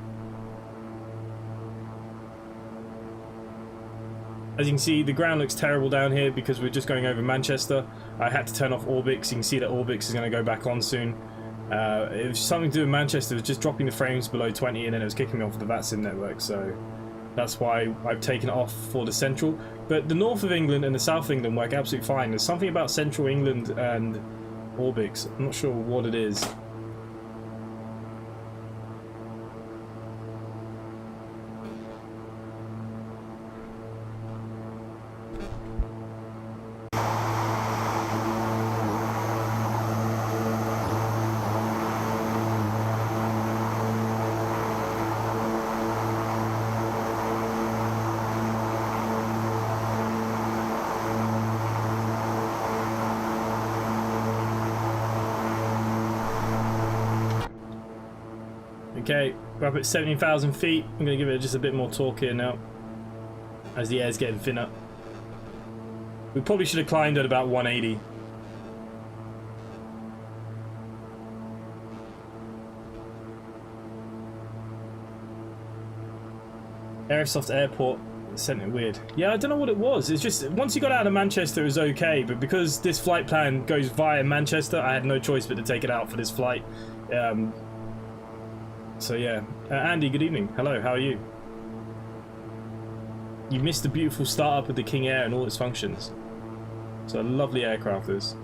As you can see, the ground looks terrible down here because we're just going over Manchester. I had to turn off orbix. You can see that orbix is going to go back on soon. It was something to do with Manchester. It was just dropping the frames below 20 and then it was kicking me off the Vatsim network. So that's why I've taken it off for the central. But the north of England and the south of England work absolutely fine. There's something about central England and orbix. I'm not sure what it is. Okay, we're up at 17,000 feet. I'm going to give it just a bit more torque here now, as the air's getting thinner. We probably should have climbed at about 180. Airsoft Airport sent it weird. Yeah, I don't know what it was. It's just, once you got out of Manchester it was okay, but because this flight plan goes via Manchester, I had no choice but to take it out for this flight. So yeah, Andy, good evening. Hello, how are you? You missed the beautiful startup of the King Air and all its functions. So a lovely aircraft is.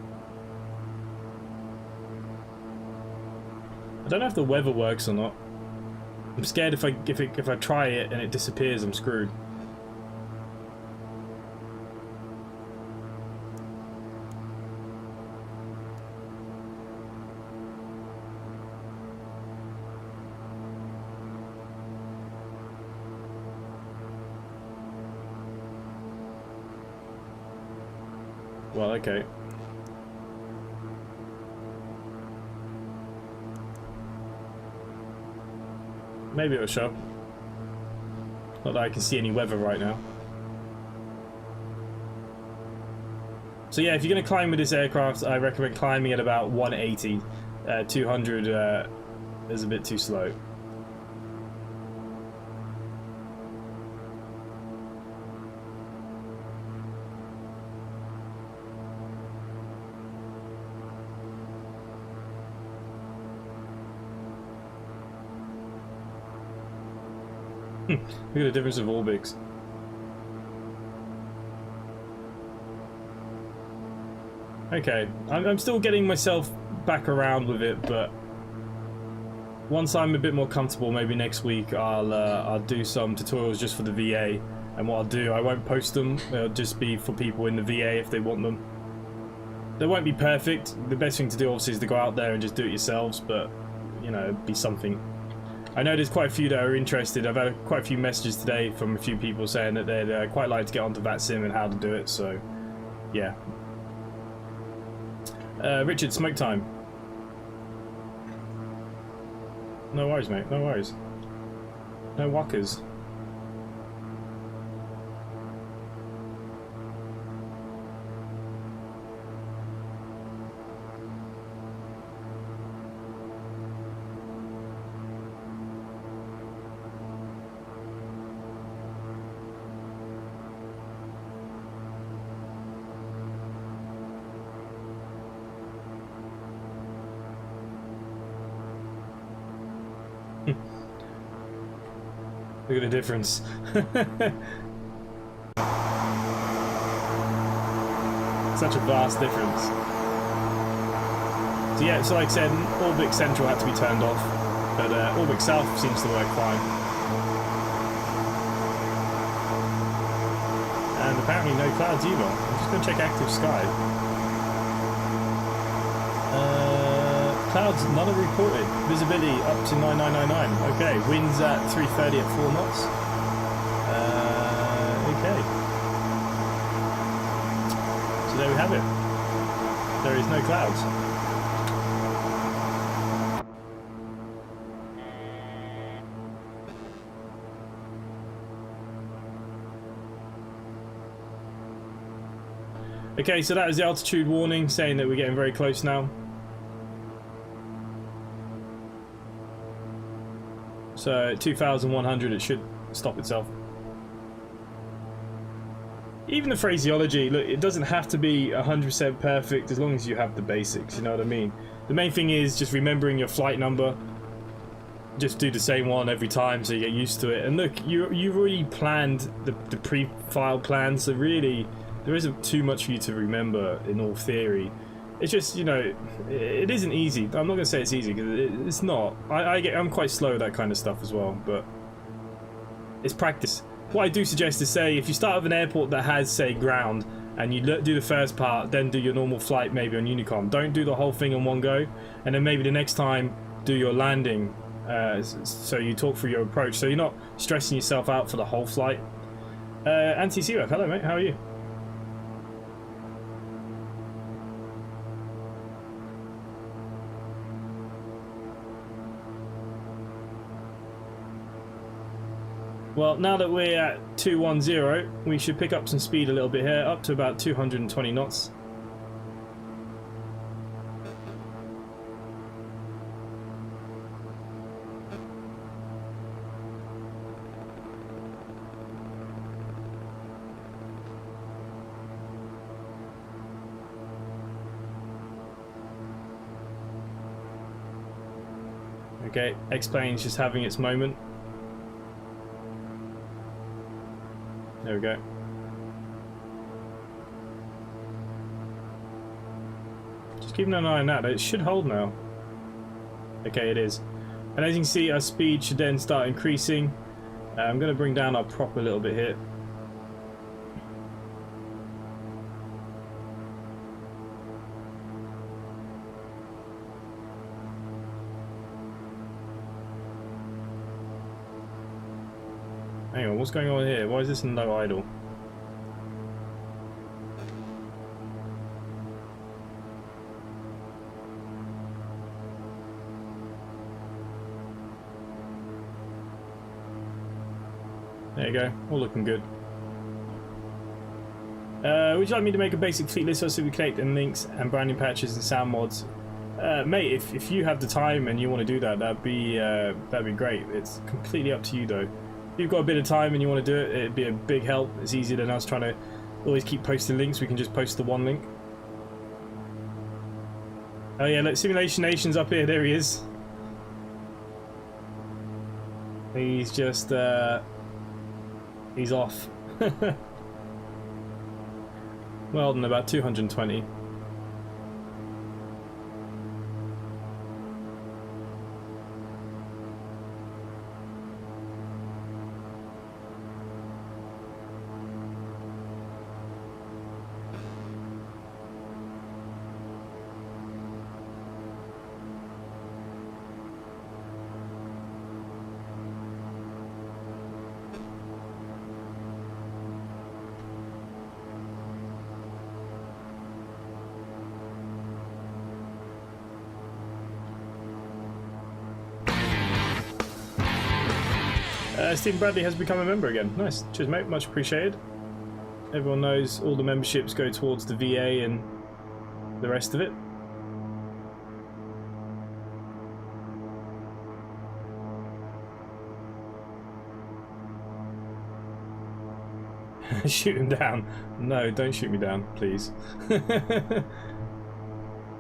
I don't know if the weather works or not. I'm scared if I try it and it disappears, I'm screwed. Well, okay. Maybe it'll show. Not that I can see any weather right now. So yeah, if you're going to climb with this aircraft, I recommend climbing at about 180. 200 is a bit too slow. Look at the difference of orbix. Okay, I'm still getting myself back around with it, but once I'm a bit more comfortable, maybe next week I'll do some tutorials just for the VA. And what I'll do, I won't post them. They'll just be for people in the VA if they want them. They won't be perfect. The best thing to do, obviously, is to go out there and just do it yourselves. But you know, it'd be something. I know there's quite a few that are interested. I've had quite a few messages today from a few people saying that they'd quite like to get onto Vatsim and how to do it, so yeah. Richard, smoke time. No worries, mate, no worries. No walkers. Look at the difference. Such a vast difference. So yeah, so like I said, orbix central had to be turned off, but orbix south seems to work fine. And apparently no clouds either. I'm just going to check active sky. Clouds, none are reported. Visibility up to 9999. Okay, winds at 330 at 4 knots. Okay. So there we have it. There is no clouds. Okay, so that was the altitude warning saying that we're getting very close now. So at 2,100 it should stop itself. Even the phraseology, look, it doesn't have to be 100% perfect as long as you have the basics, you know what I mean? The main thing is just remembering your flight number. Just do the same one every time so you get used to it. And look, you've already planned the pre-file plan, so really there isn't too much for you to remember in all theory. It's just, you know, it isn't easy. I'm not going to say it's easy because it's not. I'm quite slow at that kind of stuff as well, but it's practice. What I do suggest is, say, if you start with an airport that has, say, ground, and you do the first part, then do your normal flight maybe on Unicom. Don't do the whole thing in one go, and then maybe the next time do your landing, so you talk through your approach, so you're not stressing yourself out for the whole flight. Anti-Seaweb, hello mate, how are you? Well, now that we're at 210, we should pick up some speed a little bit here, up to about 220 knots. Okay, X-Plane's just having its moment. There we go. Just keeping an eye on that. It should hold now. Okay, it is. And as you can see, our speed should then start increasing. I'm going to bring down our prop a little bit here. Hang on, what's going on here? Why is this in low idle? There you go, all looking good. Would you like me to make a basic fleet list so we connect and links and branding patches and sound mods? Mate, if you have the time and you want to do that, that'd be great. It's completely up to you though. If you've got a bit of time and you want to do it, it'd be a big help. It's easier than us trying to always keep posting links. We can just post the one link. Oh yeah, look, Simulation Nation's up here. There he is. He's just he's off. Well done, about 220. Stephen Bradley has become a member again. Nice. Cheers, mate. Much appreciated. Everyone knows all the memberships go towards the VA and the rest of it. Shoot him down. No, don't shoot me down, please. Look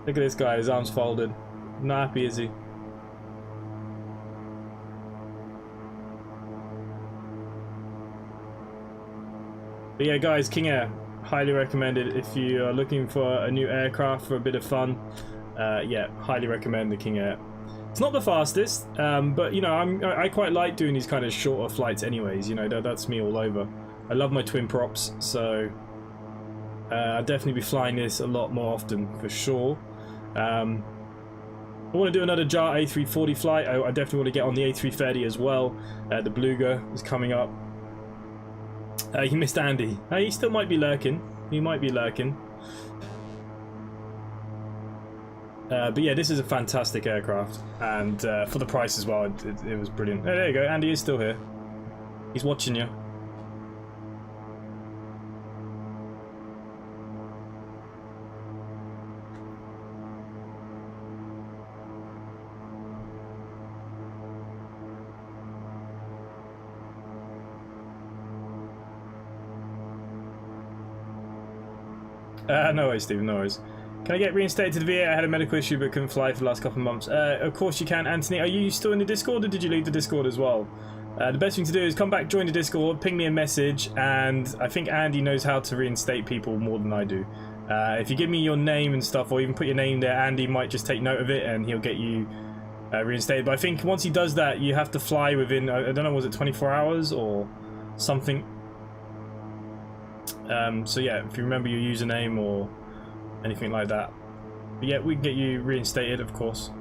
at this guy, his arms folded. Not happy, is he? But yeah, guys, King Air, highly recommended if you are looking for a new aircraft for a bit of fun. Yeah, highly recommend the King Air. It's not the fastest, but you know, I quite like doing these kind of shorter flights anyways. You know, that's me all over. I love my twin props, so I'll definitely be flying this a lot more often for sure. I want to do another EGJA A340 flight. I definitely want to get on the A330 as well. The Beluga is coming up. He missed Andy. He still might be lurking. He might be lurking. But yeah, this is a fantastic aircraft, and for the price as well, it was brilliant. Oh, there you go. Andy is still here. He's watching you. No worries, Stephen, no worries. Can I get reinstated to the VA? I had a medical issue but couldn't fly for the last couple of months. Of course you can, Anthony. Are you still in the Discord, or did you leave the Discord as well? The best thing to do is come back, join the Discord, ping me a message, and I think Andy knows how to reinstate people more than I do. If you give me your name and stuff, or even put your name there, Andy might just take note of it and he'll get you reinstated. But I think once he does that, you have to fly within, I don't know, was it 24 hours or something? So yeah, if you remember your username or anything like that. But yeah, we can get you reinstated, of course.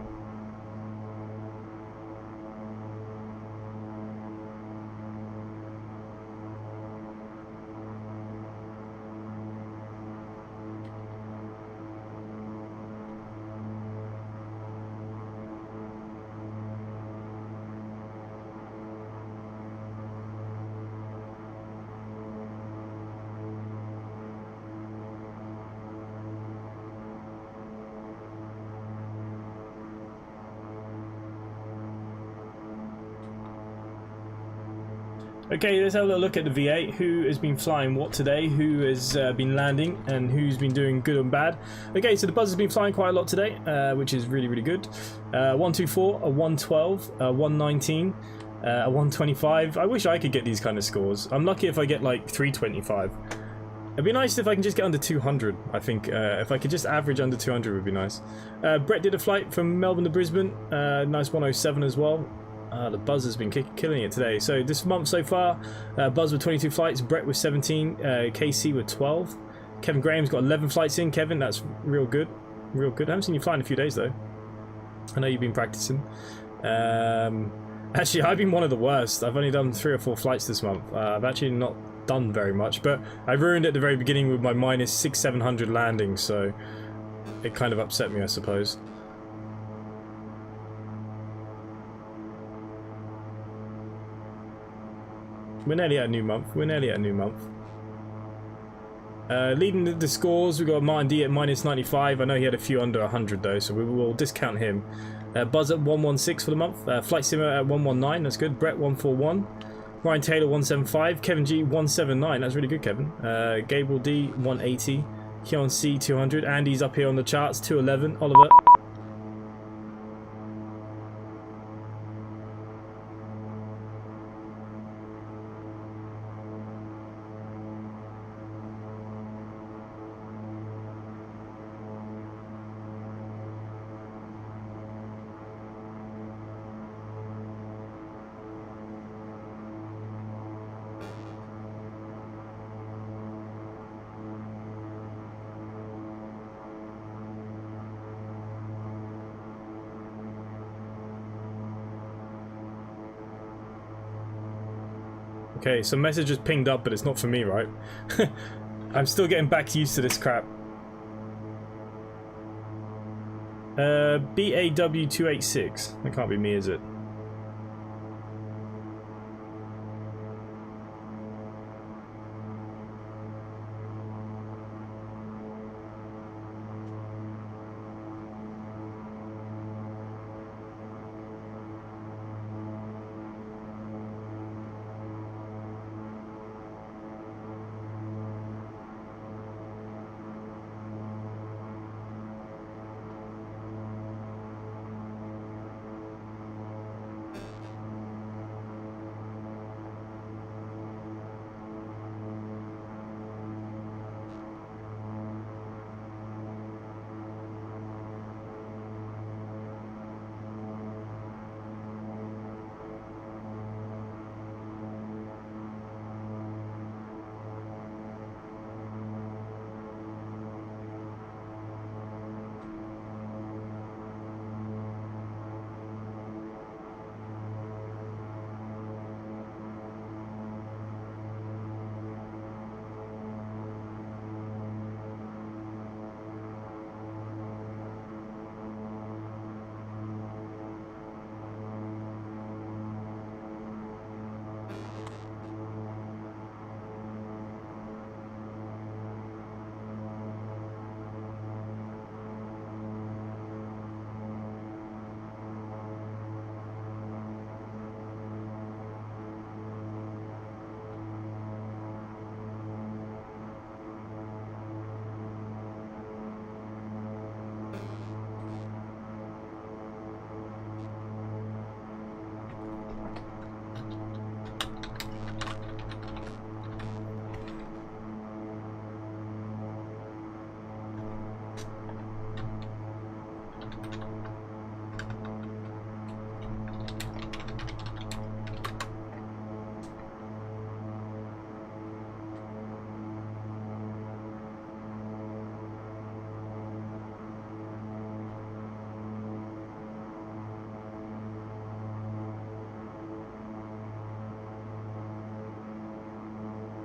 Okay, let's have a little look at the V8. Who has been flying what today? Who has been landing, and who's been doing good and bad? Okay, so the Buzz has been flying quite a lot today, which is really, really good. 124, a 112, a 119, a 125. I wish I could get these kind of scores. I'm lucky if I get like 325. It'd be nice if I can just get under 200. I think if I could just average under 200 would be nice. Brett did a flight from Melbourne to Brisbane. Nice 107 as well. The Buzz has been killing it today. So this month so far, Buzz with 22 flights, Brett with 17, KC with 12. Kevin Graham's got 11 flights in. Kevin, that's real good. Real good. I haven't seen you fly in a few days though. I know you've been practicing. Actually, I've been one of the worst. I've only done 3 or 4 flights this month. I've actually not done very much, but I ruined it at the very beginning with my minus 600-700 landings, so it kind of upset me, I suppose. We're nearly at a new month. We're nearly at a new month. Leading the scores, we've got Martin D at minus 95. I know he had a few under 100 though, so we will discount him. Buzz at 116 for the month. Flight Simmer at 119. That's good. Brett 141. Ryan Taylor 175. Kevin G 179. That's really good, Kevin. Gabriel D 180. Keon C 200. Andy's up here on the charts 211. Oliver. Okay, some message just pinged up, but it's not for me, right? I'm still getting back used to this crap. BAW286. That can't be me, is it?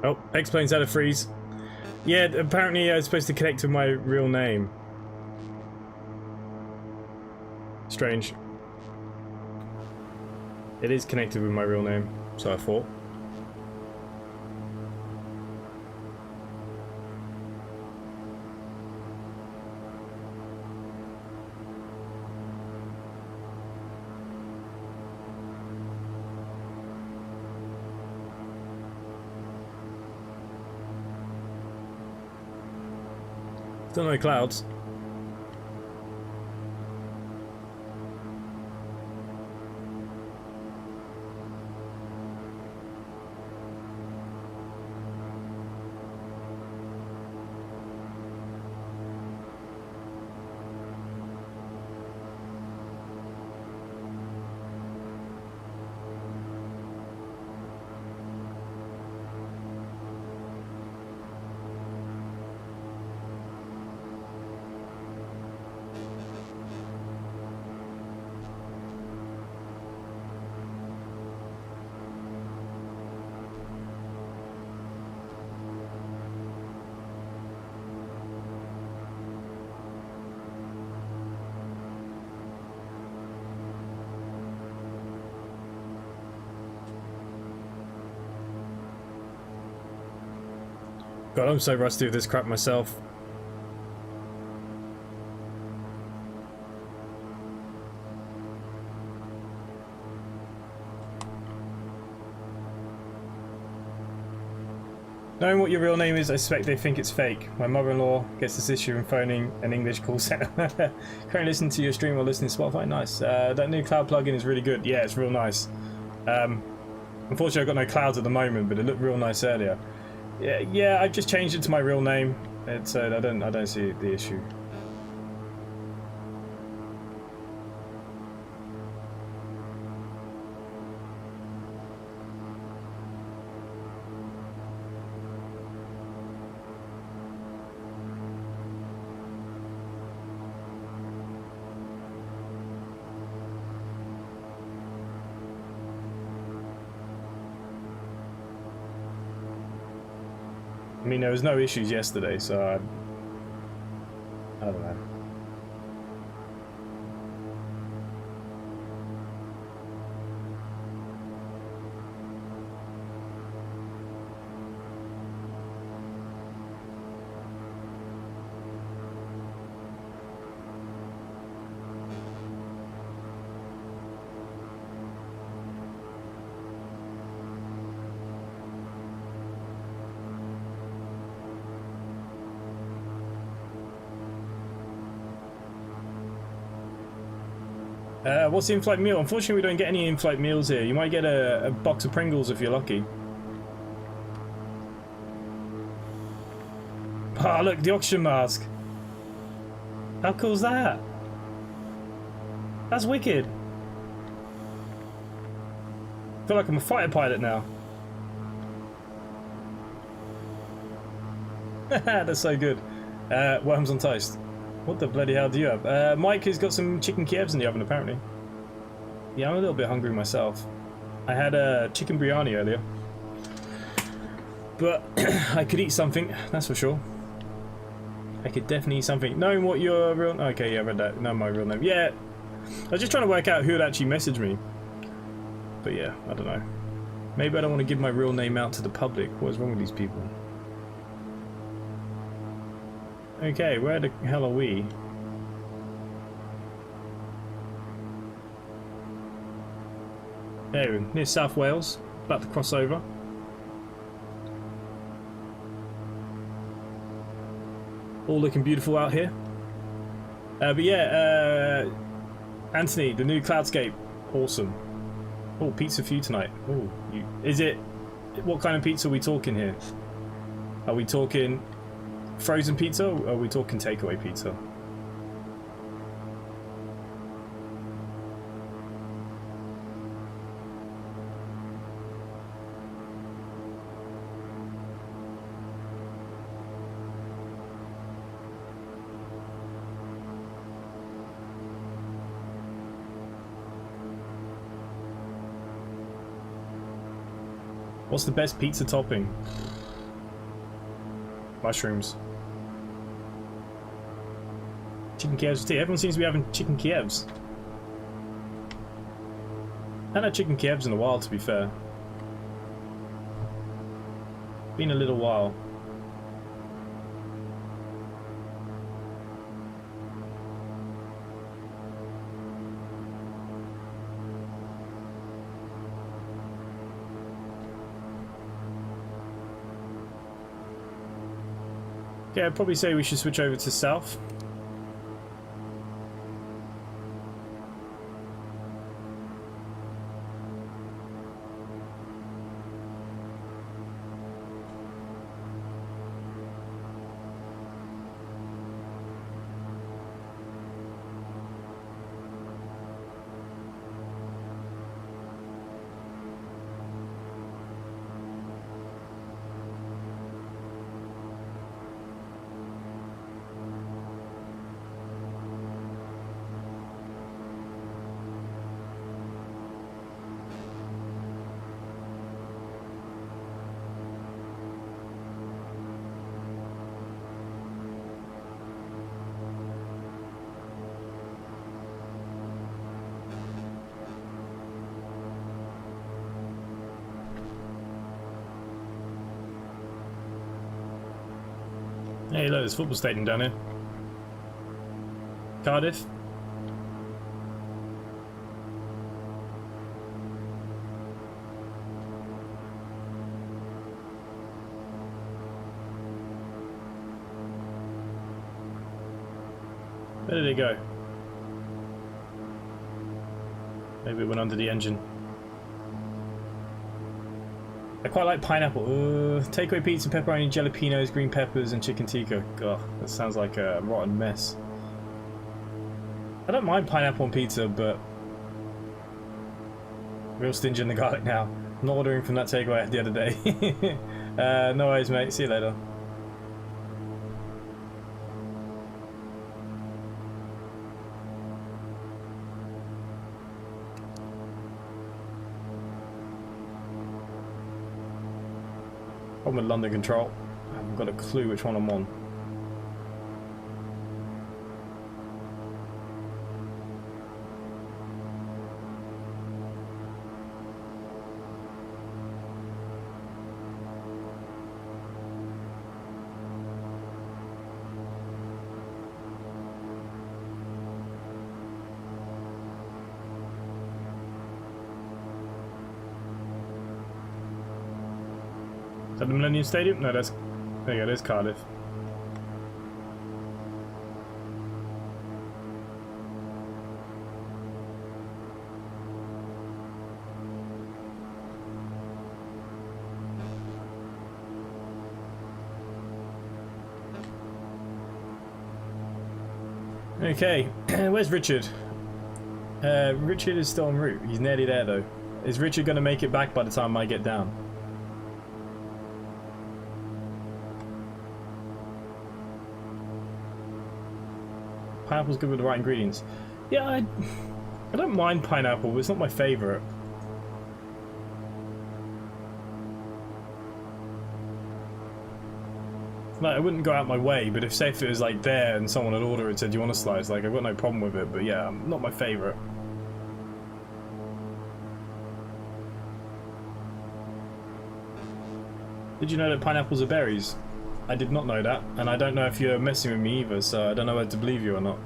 Oh, X-Plane's had a freeze. Yeah, apparently I was supposed to connect with my real name. Strange. It is connected with my real name, so I thought. Don't know clouds. God, I'm so rusty with this crap myself. Knowing what your real name is, I suspect they think it's fake. My mother-in-law gets this issue from phoning an English call center. Currently listening to your stream or listening to Spotify. Nice. That new cloud plugin is really good. Yeah, it's real nice. Unfortunately, I've got no clouds at the moment, but it looked real nice earlier. Yeah, I've just changed it to my real name. It's I don't see the issue. I mean, there was no issues yesterday, so I don't know. What's the in-flight meal? Unfortunately, we don't get any in-flight meals here. You might get a box of Pringles if you're lucky. Ah, look, the oxygen mask. How cool is that? That's wicked. I feel like I'm a fighter pilot now. That's so good. Worms on toast. What the bloody hell do you have? Mike has got some chicken Kievs in the oven, apparently. Yeah, I'm a little bit hungry myself. I had chicken biryani earlier. But I could eat something, that's for sure. I could definitely eat something. Knowing what your real... Okay, yeah, I read that. No, my real name. Yeah. I was just trying to work out who had actually messaged me. But yeah, I don't know. Maybe I don't want to give my real name out to the public. What is wrong with these people? Okay, where the hell are we? There we go, near South Wales, about to cross over. All looking beautiful out here. But yeah, Anthony, the new cloudscape, awesome. Oh, pizza for you tonight. Oh, is it? What kind of pizza are we talking here? Are we talking frozen pizza, or are we talking takeaway pizza? What's the best pizza topping? Mushrooms. Chicken Kievs with tea. Everyone seems to be having chicken Kievs. I haven't had chicken Kievs in a while, to be fair. Been a little while. Okay, I'd probably say we should switch over to south. Hey, look, there's a football stadium down here. Cardiff. Where did it go? Maybe it went under the engine. I quite like pineapple. Takeaway pizza, pepperoni, jalapenos, green peppers, and chicken tikka. God, that sounds like a rotten mess. I don't mind pineapple on pizza, but real stingy on the garlic now. I'm not ordering from that takeaway I had the other day. No worries, mate. See you later. I'm with London Control. I haven't got a clue which one I'm on. Is that the Millennium Stadium? No, that's... There you go, there's Cardiff. Okay, where's Richard? Richard is still en route. He's nearly there though. Is Richard going to make it back by the time I get down? Pineapple's good with the right ingredients. Yeah, I don't mind pineapple, but it's not my favourite. Like, I wouldn't go out my way, but if say if it was like there and someone had ordered and said, "Do you want a slice?" Like, I've got no problem with it, but yeah, not my favourite. Did you know that pineapples are berries? I did not know that, and I don't know if you're messing with me either, so I don't know whether to believe you or not.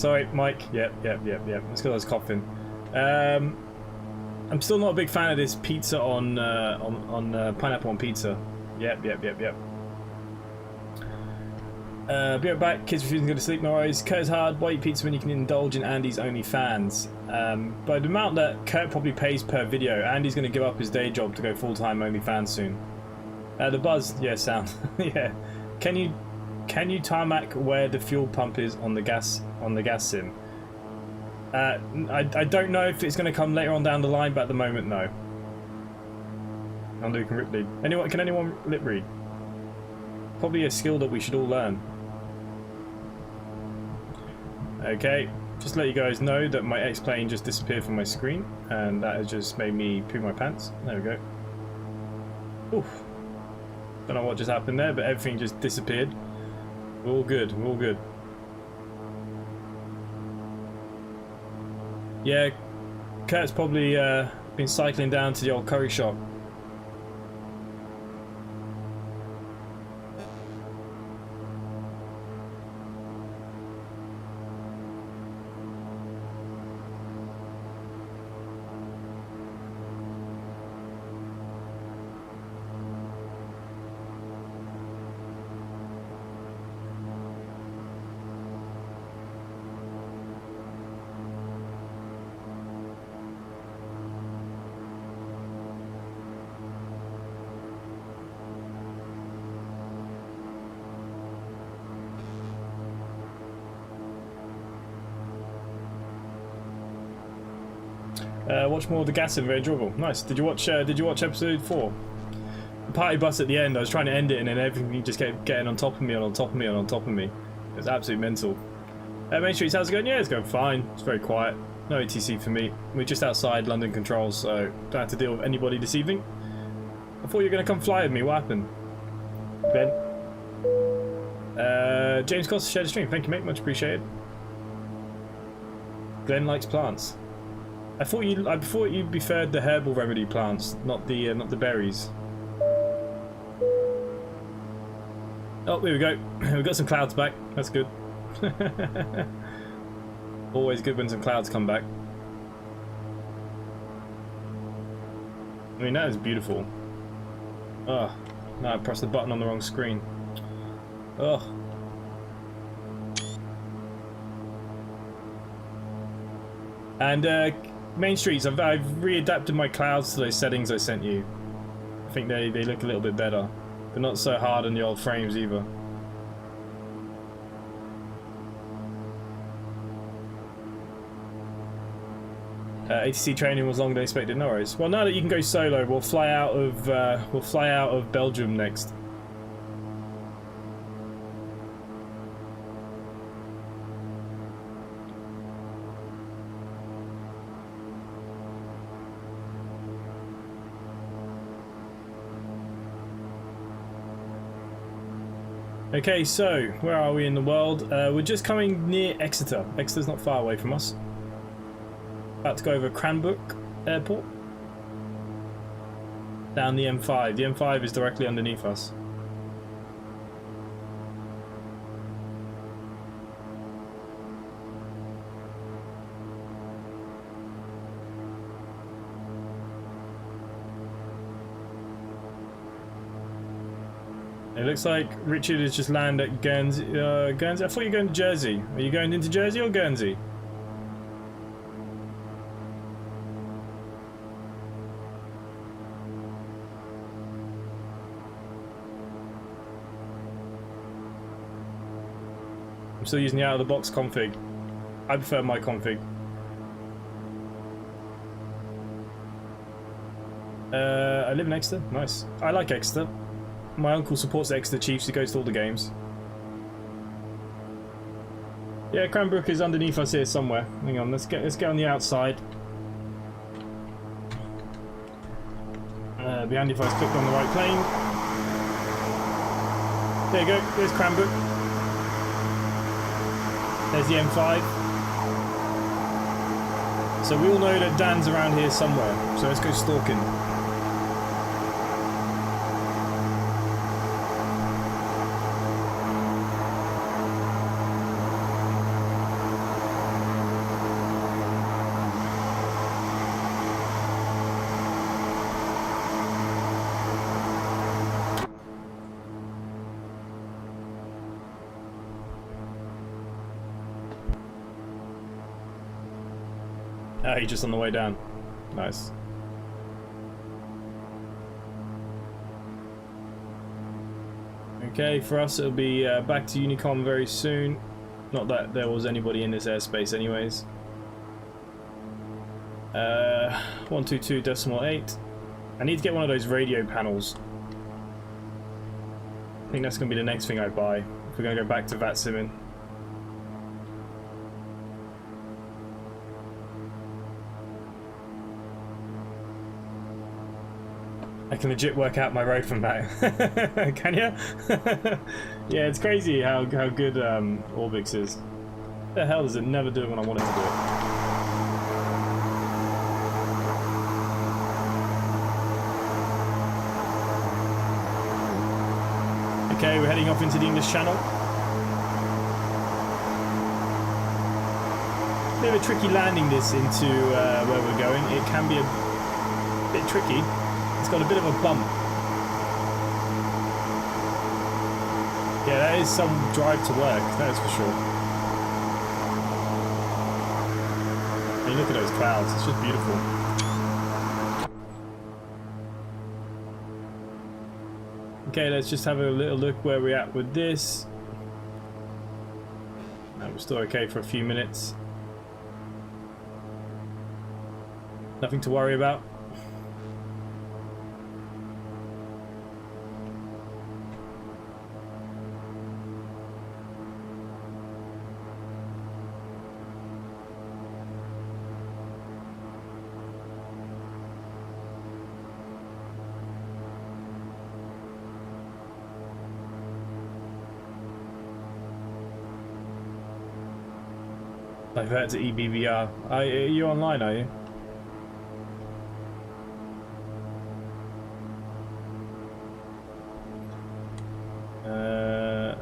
Sorry, Mike. Yep. Let's go. I was coughing. I'm still not a big fan of this pizza on pineapple on pizza. Yep. Be right back. Kids refusing to go to sleep. No worries. Kurt's hard. Why eat pizza when you can indulge in Andy's OnlyFans? By the amount that Kurt probably pays per video, Andy's going to give up his day job to go full-time OnlyFans soon. The buzz, yeah, sound, yeah. Can you tarmac where the fuel pump is on the gas sim? I don't know if it's going to come later on down the line, but at the moment, no. Undo can rip lead. Can anyone lip read? Probably a skill that we should all learn. Okay, just to let you guys know that my X-Plane just disappeared from my screen, and that has just made me poo my pants. There we go. Oof. Don't know what just happened there, but everything just disappeared. We're all good, we're all good. Yeah, Kurt's probably been cycling down to the old curry shop. Watch more of the gas and very enjoyable. Nice. Did you watch episode 4? The party bus at the end. I was trying to end it, and then everything just kept getting on top of me, on top of me, on top of me. It was absolutely mental. Main Street, how's it going? Yeah, it's going fine. It's very quiet. No ATC for me. We're just outside London Controls, so don't have to deal with anybody this evening. I thought you were going to come fly with me. What happened? Ben? James Costa shared the stream. Thank you, mate. Much appreciated. Glenn likes plants. I thought you preferred the herbal remedy plants, not the berries. Oh, there we go. We've got some clouds back. That's good. Always good when some clouds come back. I mean, that is beautiful. Oh, no, I pressed the button on the wrong screen. Oh. And Main Streets, I've readapted my clouds to those settings I sent you. I think they look a little bit better. They're not so hard on the old frames either. ATC training was longer than expected. No worries. Well, now that you can go solo, we'll fly out of Belgium next. Okay, so where are we in the world? We're just coming near Exeter. Exeter's not far away from us. About to go over Cranbrook Airport. Down the M5. The M5 is directly underneath us. It looks like Richard has just landed at Guernsey. Guernsey? I thought you were going to Jersey. Are you going into Jersey or Guernsey? I'm still using the out-of-the-box config. I prefer my config. I live in Exeter. Nice. I like Exeter. My uncle supports Exeter Chiefs. He goes to all the games. Yeah, Cranbrook is underneath us here somewhere. Hang on, let's get on the outside. Be handy if I clicked on the right plane. There you go. There's Cranbrook. There's the M5. So we all know that Dan's around here somewhere. So let's go stalking. Oh, he's just on the way down. Nice. Okay, for us it'll be back to Unicom very soon. Not that there was anybody in this airspace anyways. 122.8. I need to get one of those radio panels. I think that's going to be the next thing I buy if we're going to go back to Vatsim. I can legit work out my road from that. Can you? Yeah, it's crazy how good Orbix is. What the hell does it never do it when I want it to do it? Okay, we're heading off into the English Channel. Bit of a tricky landing this into where we're going. It can be a bit tricky. It's got a bit of a bump. Yeah, that is some drive to work, that is for sure. I mean, look at those clouds, it's just beautiful. Okay, let's just have a little look where we're at with this. We're still okay for a few minutes. Nothing to worry about. Divert to EBVR. Are you online, are you?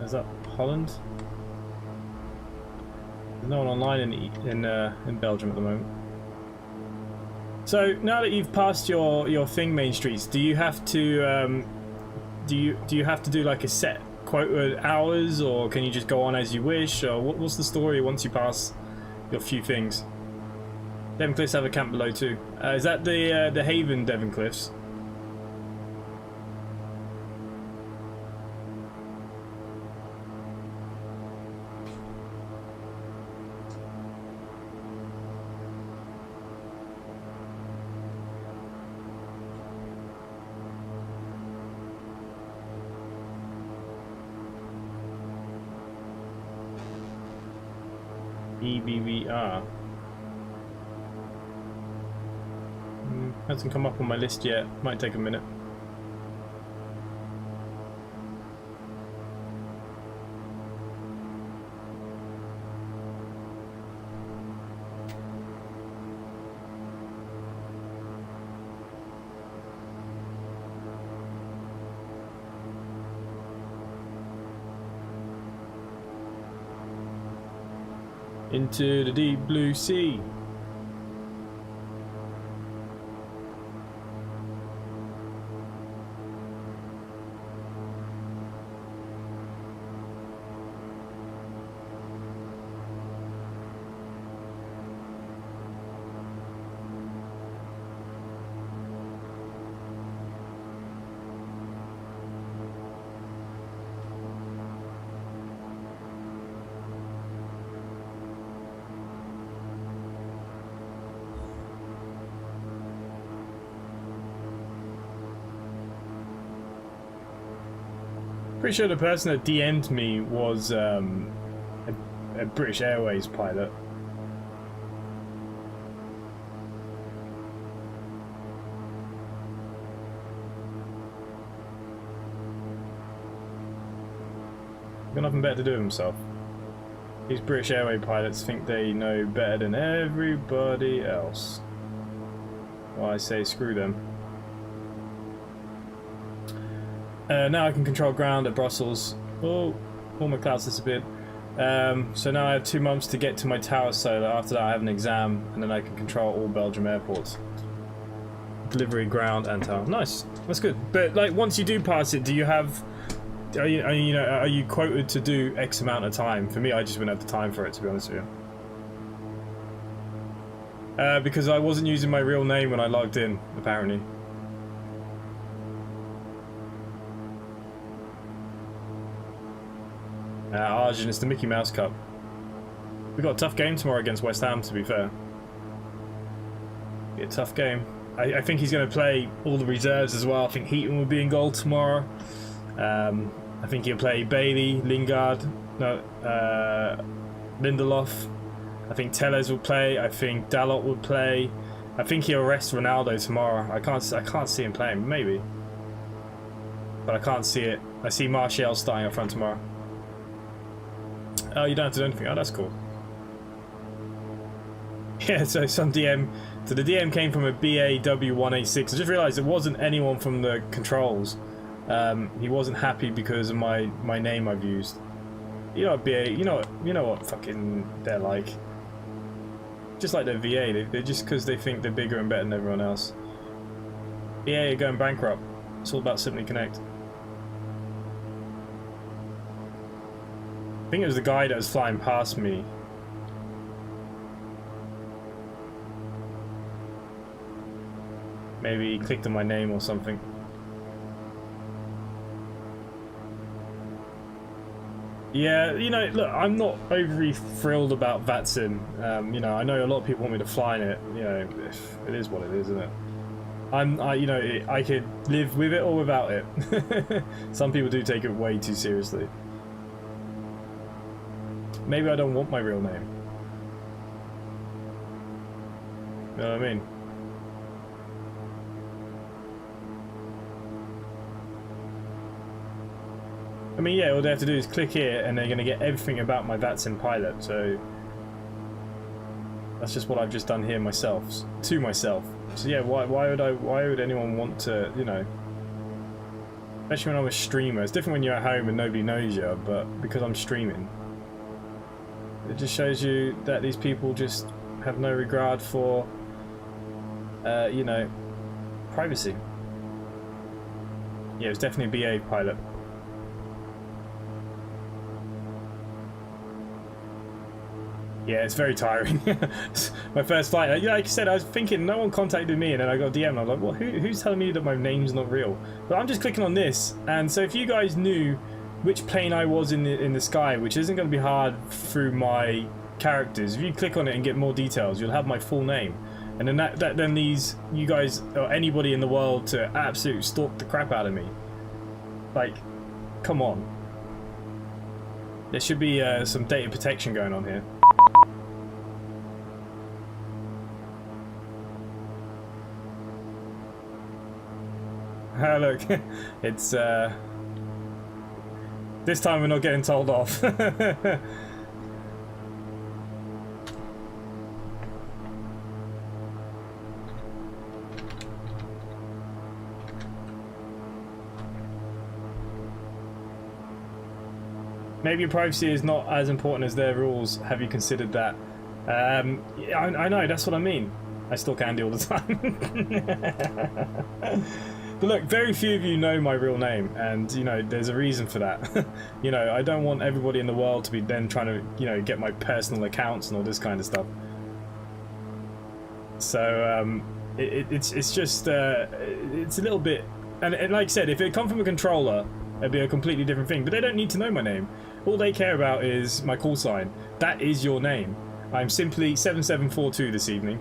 Is that Holland? There's no one online in Belgium at the moment. So now that you've passed your thing main streets, do you have to do you have to do like a set quota hours, or can you just go on as you wish, or what's the story once you pass your few things? Devon Cliffs have a camp below too. Is that the Haven Devon Cliffs? EBVR. Hasn't come up on my list yet. Might take a minute. Into the deep blue sea. Pretty sure the person that DM'd me was a British Airways pilot. Got nothing better to do with himself. These British Airways pilots think they know better than everybody else. Well, I say screw them. Now I can control ground at Brussels. Oh, all my clouds disappeared. So now I have 2 months to get to my tower solo. After that I have an exam, and then I can control all Belgium airports. Delivery, ground, and tower. Nice, that's good. But like, once you do pass it, do you have? Are you quoted to do X amount of time? For me, I just wouldn't have the time for it, to be honest with you. Because I wasn't using my real name when I logged in, apparently. Arjun, it's the Mickey Mouse Cup. We've got a tough game tomorrow against West Ham, to be fair. Be a tough game. I think he's going to play all the reserves as well. I think Heaton will be in goal tomorrow. I think he'll play Bailey, Lingard, Lindelof. I think Tellez will play. I think Dalot will play. I think he'll rest Ronaldo tomorrow. I can't see him playing. Maybe, but I can't see it. I see Martial starting up front tomorrow. Oh, you don't have to do anything. Oh, that's cool. Yeah, so some DM. So the DM came from a BAW186. I just realised it wasn't anyone from the controls. He wasn't happy because of my name I've used. You know what BA? You know what fucking they're like. Just like their VA, they're just because they think they're bigger and better than everyone else. BA are going bankrupt. It's all about Simply Connect. I think it was the guy that was flying past me. Maybe he clicked on my name or something. Yeah, you know, look, I'm not overly thrilled about Vatsim. You know, I know a lot of people want me to fly in it. You know, it is what it is, isn't it? You know, I could live with it or without it. Some people do take it way too seriously. Maybe I don't want my real name. You know what I mean? I mean, yeah, all they have to do is click here and they're going to get everything about my Vatsim pilot, so that's just what I've just done here myself, to myself. So yeah, why would anyone want to, you know, especially when I'm a streamer. It's different when you're at home and nobody knows you, but because I'm streaming, it just shows you that these people just have no regard for, you know, privacy. Yeah, it's definitely a BA pilot. Yeah, it's very tiring. My first flight, like I said, I was thinking no one contacted me, and then I got a DM and I was like, well, who's telling me that my name's not real? But I'm just clicking on this, and so if you guys knew which plane I was in the sky, which isn't going to be hard through my characters, if you click on it and get more details, you'll have my full name. And then that leads you guys or anybody in the world to absolutely stalk the crap out of me. Like, come on. There should be some data protection going on here. Look, it's this time we're not getting told off. Maybe your privacy is not as important as their rules. Have you considered that? I know, that's what I mean. I stalk Andy all the time. But look, very few of you know my real name, and you know there's a reason for that. You know, I don't want everybody in the world to be then trying to, you know, get my personal accounts and all this kind of stuff. So it's just it's a little bit, and like I said, if it come from a controller, it'd be a completely different thing. But they don't need to know my name. All they care about is my call sign. That is your name. I'm simply 7742 this evening.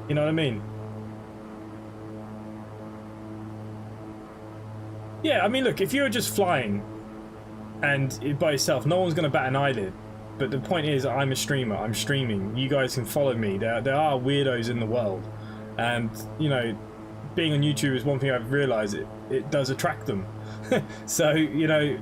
You know what I mean? Yeah, I mean, look, if you're just flying and by yourself, no one's going to bat an eyelid. But the point is, I'm a streamer. I'm streaming. You guys can follow me. There are weirdos in the world. And, you know, being on YouTube is one thing I've realised. It does attract them. So, you know,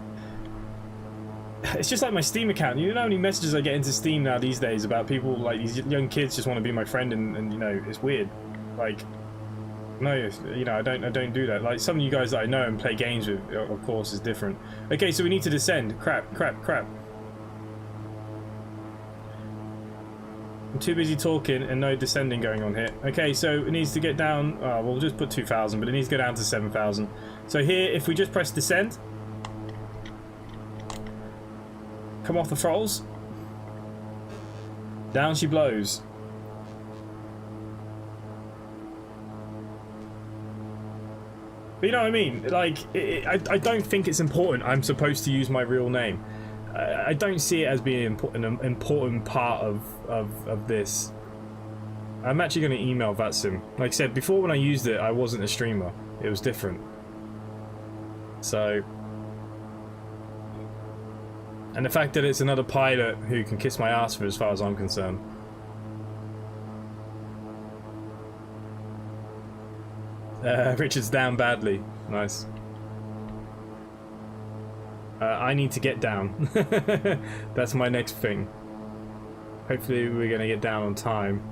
it's just like my Steam account. You know how many messages I get into Steam now these days about people, like, these young kids just want to be my friend, and you know, it's weird. Like, no, you know, I don't do that. Like, some of you guys that I know and play games with, of course, is different. Okay, so we need to descend. Crap. I'm too busy talking and no descending going on here. Okay, so it needs to get down. We'll just put 2,000, but it needs to go down to 7,000. So here, if we just press descend, come off the throttles, down she blows. But you know what I mean? Like, I don't think it's important I'm supposed to use my real name. I don't see it as being an important part of this. I'm actually going to email Vatsim. Like I said, before when I used it, I wasn't a streamer. It was different. So... And the fact that it's another pilot who can kiss my ass for as far as I'm concerned. Richard's down badly. Nice. I need to get down. That's my next thing. Hopefully we're going to get down on time.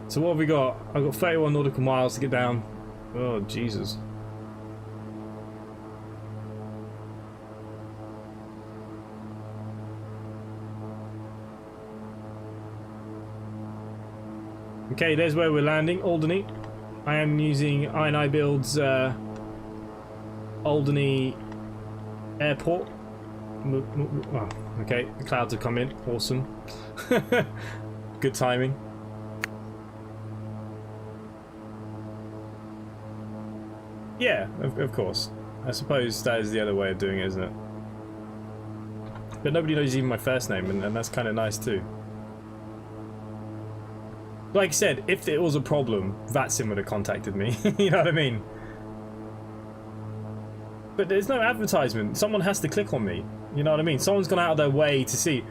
So what have we got? I've got 31 nautical miles to get down. Oh, Jesus. Okay, there's where we're landing, Alderney. I am using inibuils Alderney Airport. Oh, okay, the clouds have come in. Awesome. Good timing. Yeah, of course. I suppose that is the other way of doing it, isn't it? But nobody knows even my first name, and that's kind of nice too. Like I said, if it was a problem, Vatsim would have contacted me. You know what I mean? But there's no advertisement. Someone has to click on me. You know what I mean? Someone's gone out of their way to see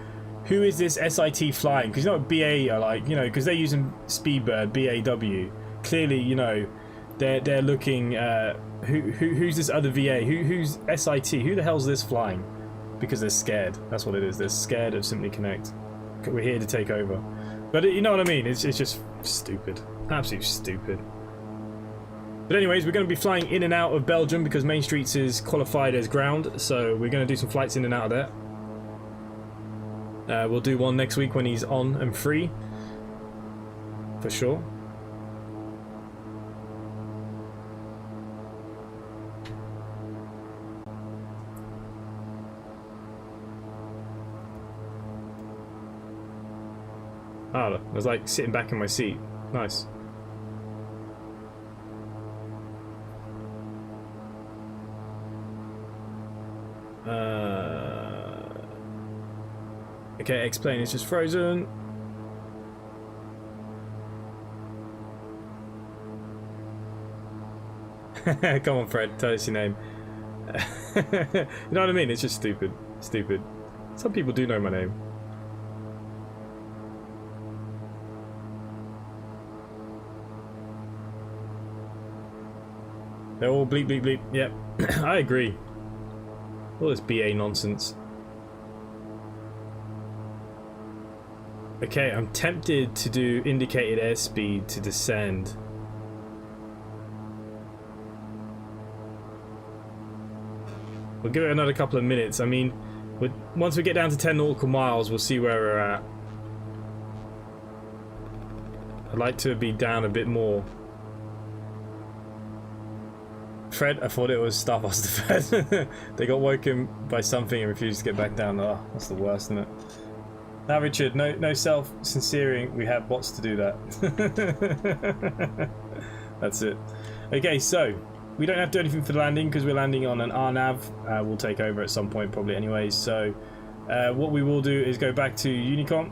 who is this SIT flying. Because you know what BA are like, you know, because they're using Speedbird, BAW. Clearly, you know, they're looking, who's this other VA? Who's SIT? Who the hell's this flying? Because they're scared. That's what it is. They're scared of Simply Connect. We're here to take over. But you know what I mean? It's just stupid. Absolutely stupid. But anyways, we're going to be flying in and out of Belgium because Main Streets is qualified as ground. So we're going to do some flights in and out of there. We'll do one next week when he's on and free. For sure. Oh, I was like sitting back in my seat. Nice. Okay, explain. It's just frozen. Come on, Fred. Tell us your name. You know what I mean? It's just stupid. Stupid. Some people do know my name. They're all bleep, bleep, bleep. Yep, I agree. All this BA nonsense. Okay, I'm tempted to do indicated airspeed to descend. We'll give it another couple of minutes. I mean, once we get down to 10 nautical miles, we'll see where we're at. I'd like to be down a bit more. Fred, I thought it was Starbuster Fred. They got woken by something and refused to get back down. Oh, that's the worst, isn't it? Now, Richard, no self-censoring. We have bots to do that. That's it. Okay, so we don't have to do anything for the landing because we're landing on an RNAV. We'll take over at some point probably anyways. So what we will do is go back to Unicom.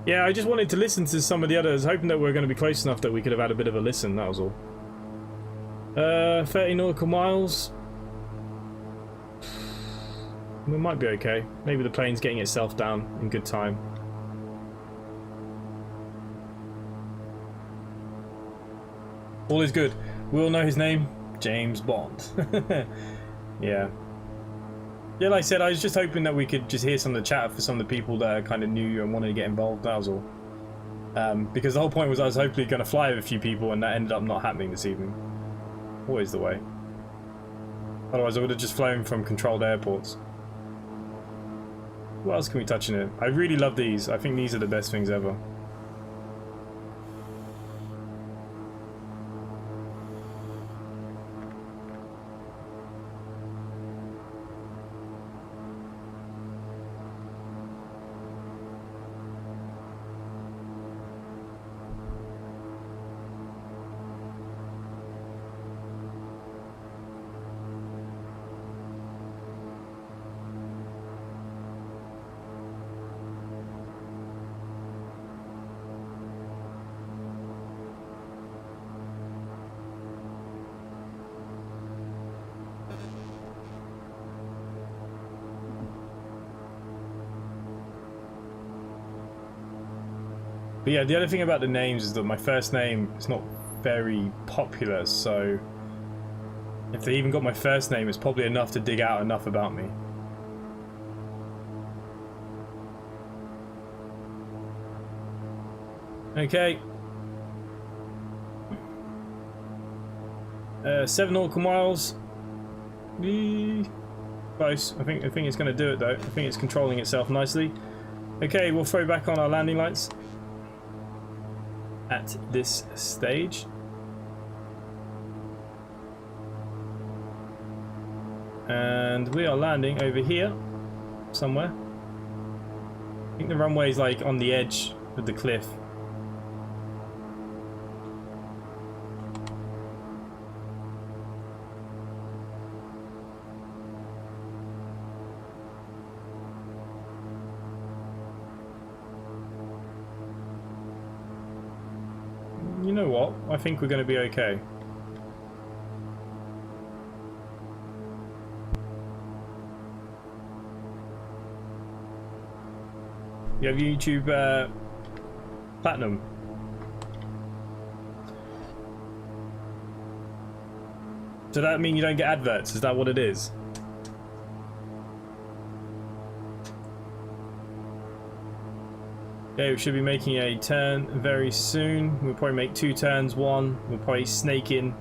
Yeah, I just wanted to listen to some of the others, hoping that we're going to be close enough that we could have had a bit of a listen, that was all. 30 nautical miles. We might be okay. Maybe the plane's getting itself down in good time. All is good. We all know his name, James Bond. Yeah. Yeah, like I said, I was just hoping that we could just hear some of the chat for some of the people that are kind of new and wanted to get involved. That was all. Because the whole point was I was hopefully going to fly with a few people, and that ended up not happening this evening. Always the way. Otherwise, I would have just flown from controlled airports. What else can we touch in it? I really love these. I think these are the best things ever. But yeah, the other thing about the names is that my first name is not very popular, so if they even got my first name, it's probably enough to dig out enough about me. Okay. 7 nautical miles. Close. I think it's going to do it though. I think it's controlling itself nicely. Okay, we'll throw back on our landing lights at this stage. And we are landing over here somewhere. I think the runway is like on the edge of the cliff. You know what? I think we're going to be okay. You have YouTube Platinum. Does that mean you don't get adverts? Is that what it is? Okay, we should be making a turn very soon. We'll probably make 2 turns. One, we'll probably snake in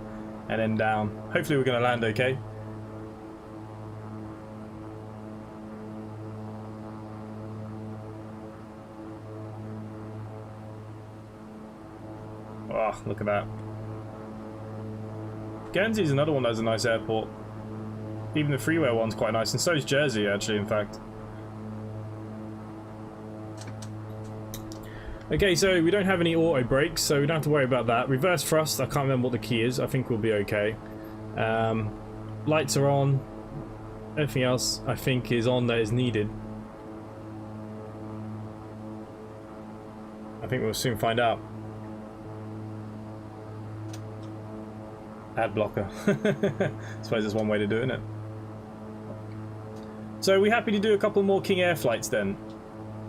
and then down. Hopefully we're going to land okay. Oh, look at that. Guernsey is another one that has a nice airport. Even the freeway one's quite nice, and so is Jersey, actually, in fact. Okay, so we don't have any auto brakes, so we don't have to worry about that. Reverse thrust, I can't remember what the key is. I think we'll be okay. Lights are on. Everything else, I think, is on that is needed. I think we'll soon find out. Ad blocker. I suppose there's one way to do it, isn't it? So are we happy to do a couple more King Air flights then?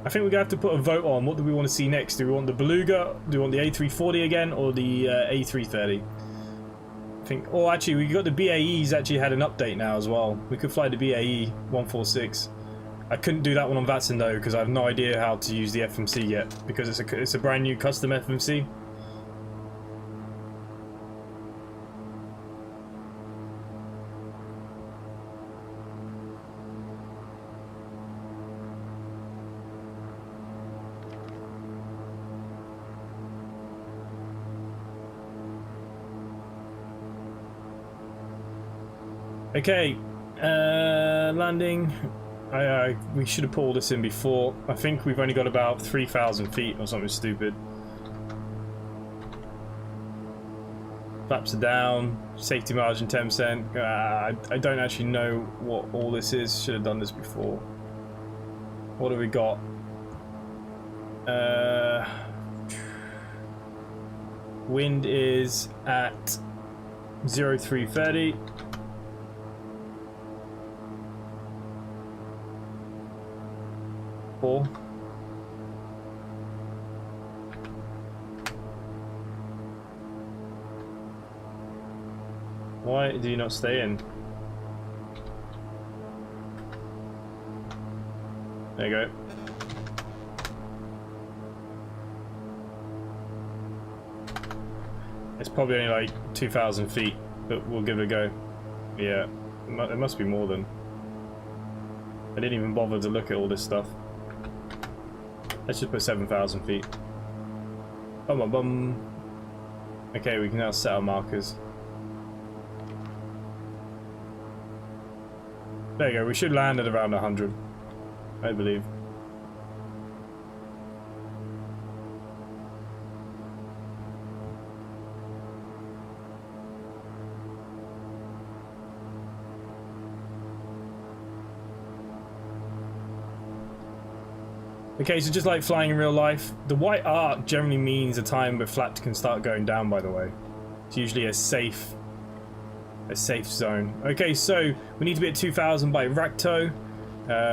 I think we're going to have to put a vote on what do we want to see next. Do we want the Beluga, do we want the A340 again, or the A330? I think, oh actually we got the BAE's actually had an update now as well. We could fly the BAE 146. I couldn't do that one on Vatsim though because I have no idea how to use the FMC yet because it's a brand new custom FMC. Okay, landing. We should have pulled this in before. I think we've only got about 3,000 feet or something stupid. Flaps are down. Safety margin 10%. I don't actually know what all this is. Should have done this before. What have we got? Wind is at 0330. 4. Why do you not stay in? There you go. It's probably only like 2,000 feet, but we'll give it a go. Yeah, it must be more than. I didn't even bother to look at all this stuff. Let's just put 7,000 feet. Bum bum bum. Okay, we can now set our markers. There you go, we should land at around 100, I believe. Okay, so just like flying in real life, the white arc generally means a time where flaps can start going down, by the way. It's usually a safe zone. Okay, so we need to be at 2,000 by Rakto.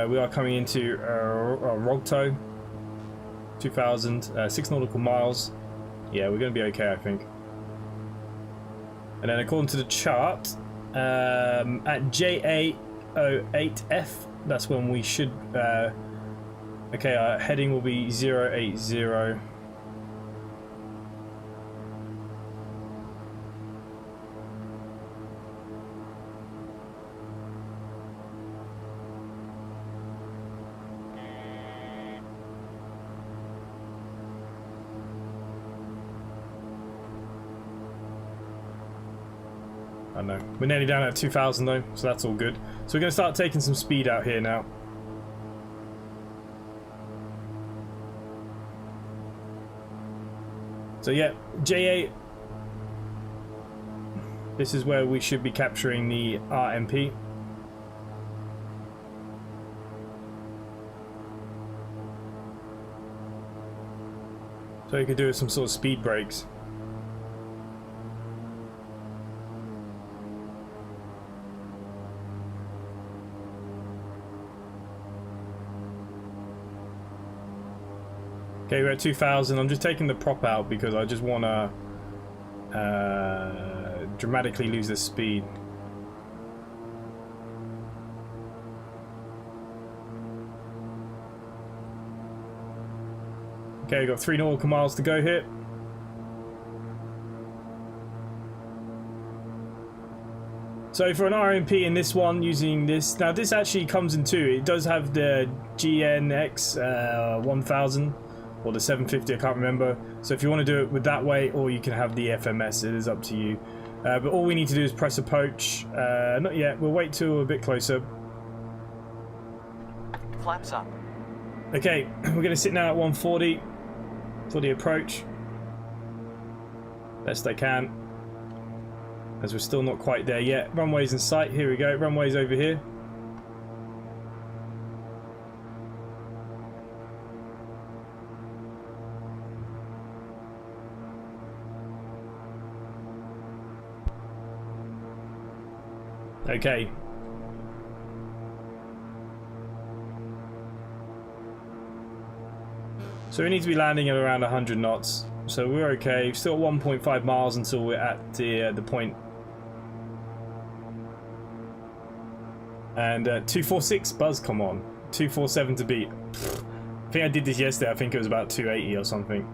We are coming into Rogto. 2,000, 6 nautical miles. Yeah, we're going to be okay, I think. And then according to the chart, at JA08F, that's when we should... okay, our heading will be 080. I know. We're nearly down at 2,000 though, so that's all good. So we're going to start taking some speed out here now. So yeah, JA, this is where we should be capturing the RMP. So you could do some sort of speed breaks. Okay, we're at 2,000. I'm just taking the prop out because I just want to dramatically lose the speed. Okay, we've got 3 nautical miles to go here. So for an RMP in this one, using this, now this actually comes in 2. It does have the EGNS 1000. Or the 750, I can't remember. So if you want to do it with that way, or you can have the FMS, it is up to you. But all we need to do is press approach. Not yet, we'll wait till a bit closer. Flaps up. Okay, we're going to sit now at 140 for the approach. Best I can. As we're still not quite there yet. Runway's in sight, here we go. Runway's over here. Okay. So we need to be landing at around 100 knots. So we're okay. Still 1.5 miles until we're at the point. And 246 buzz, come on. 247 to beat. I think I did this yesterday. I think it was about 280 or something.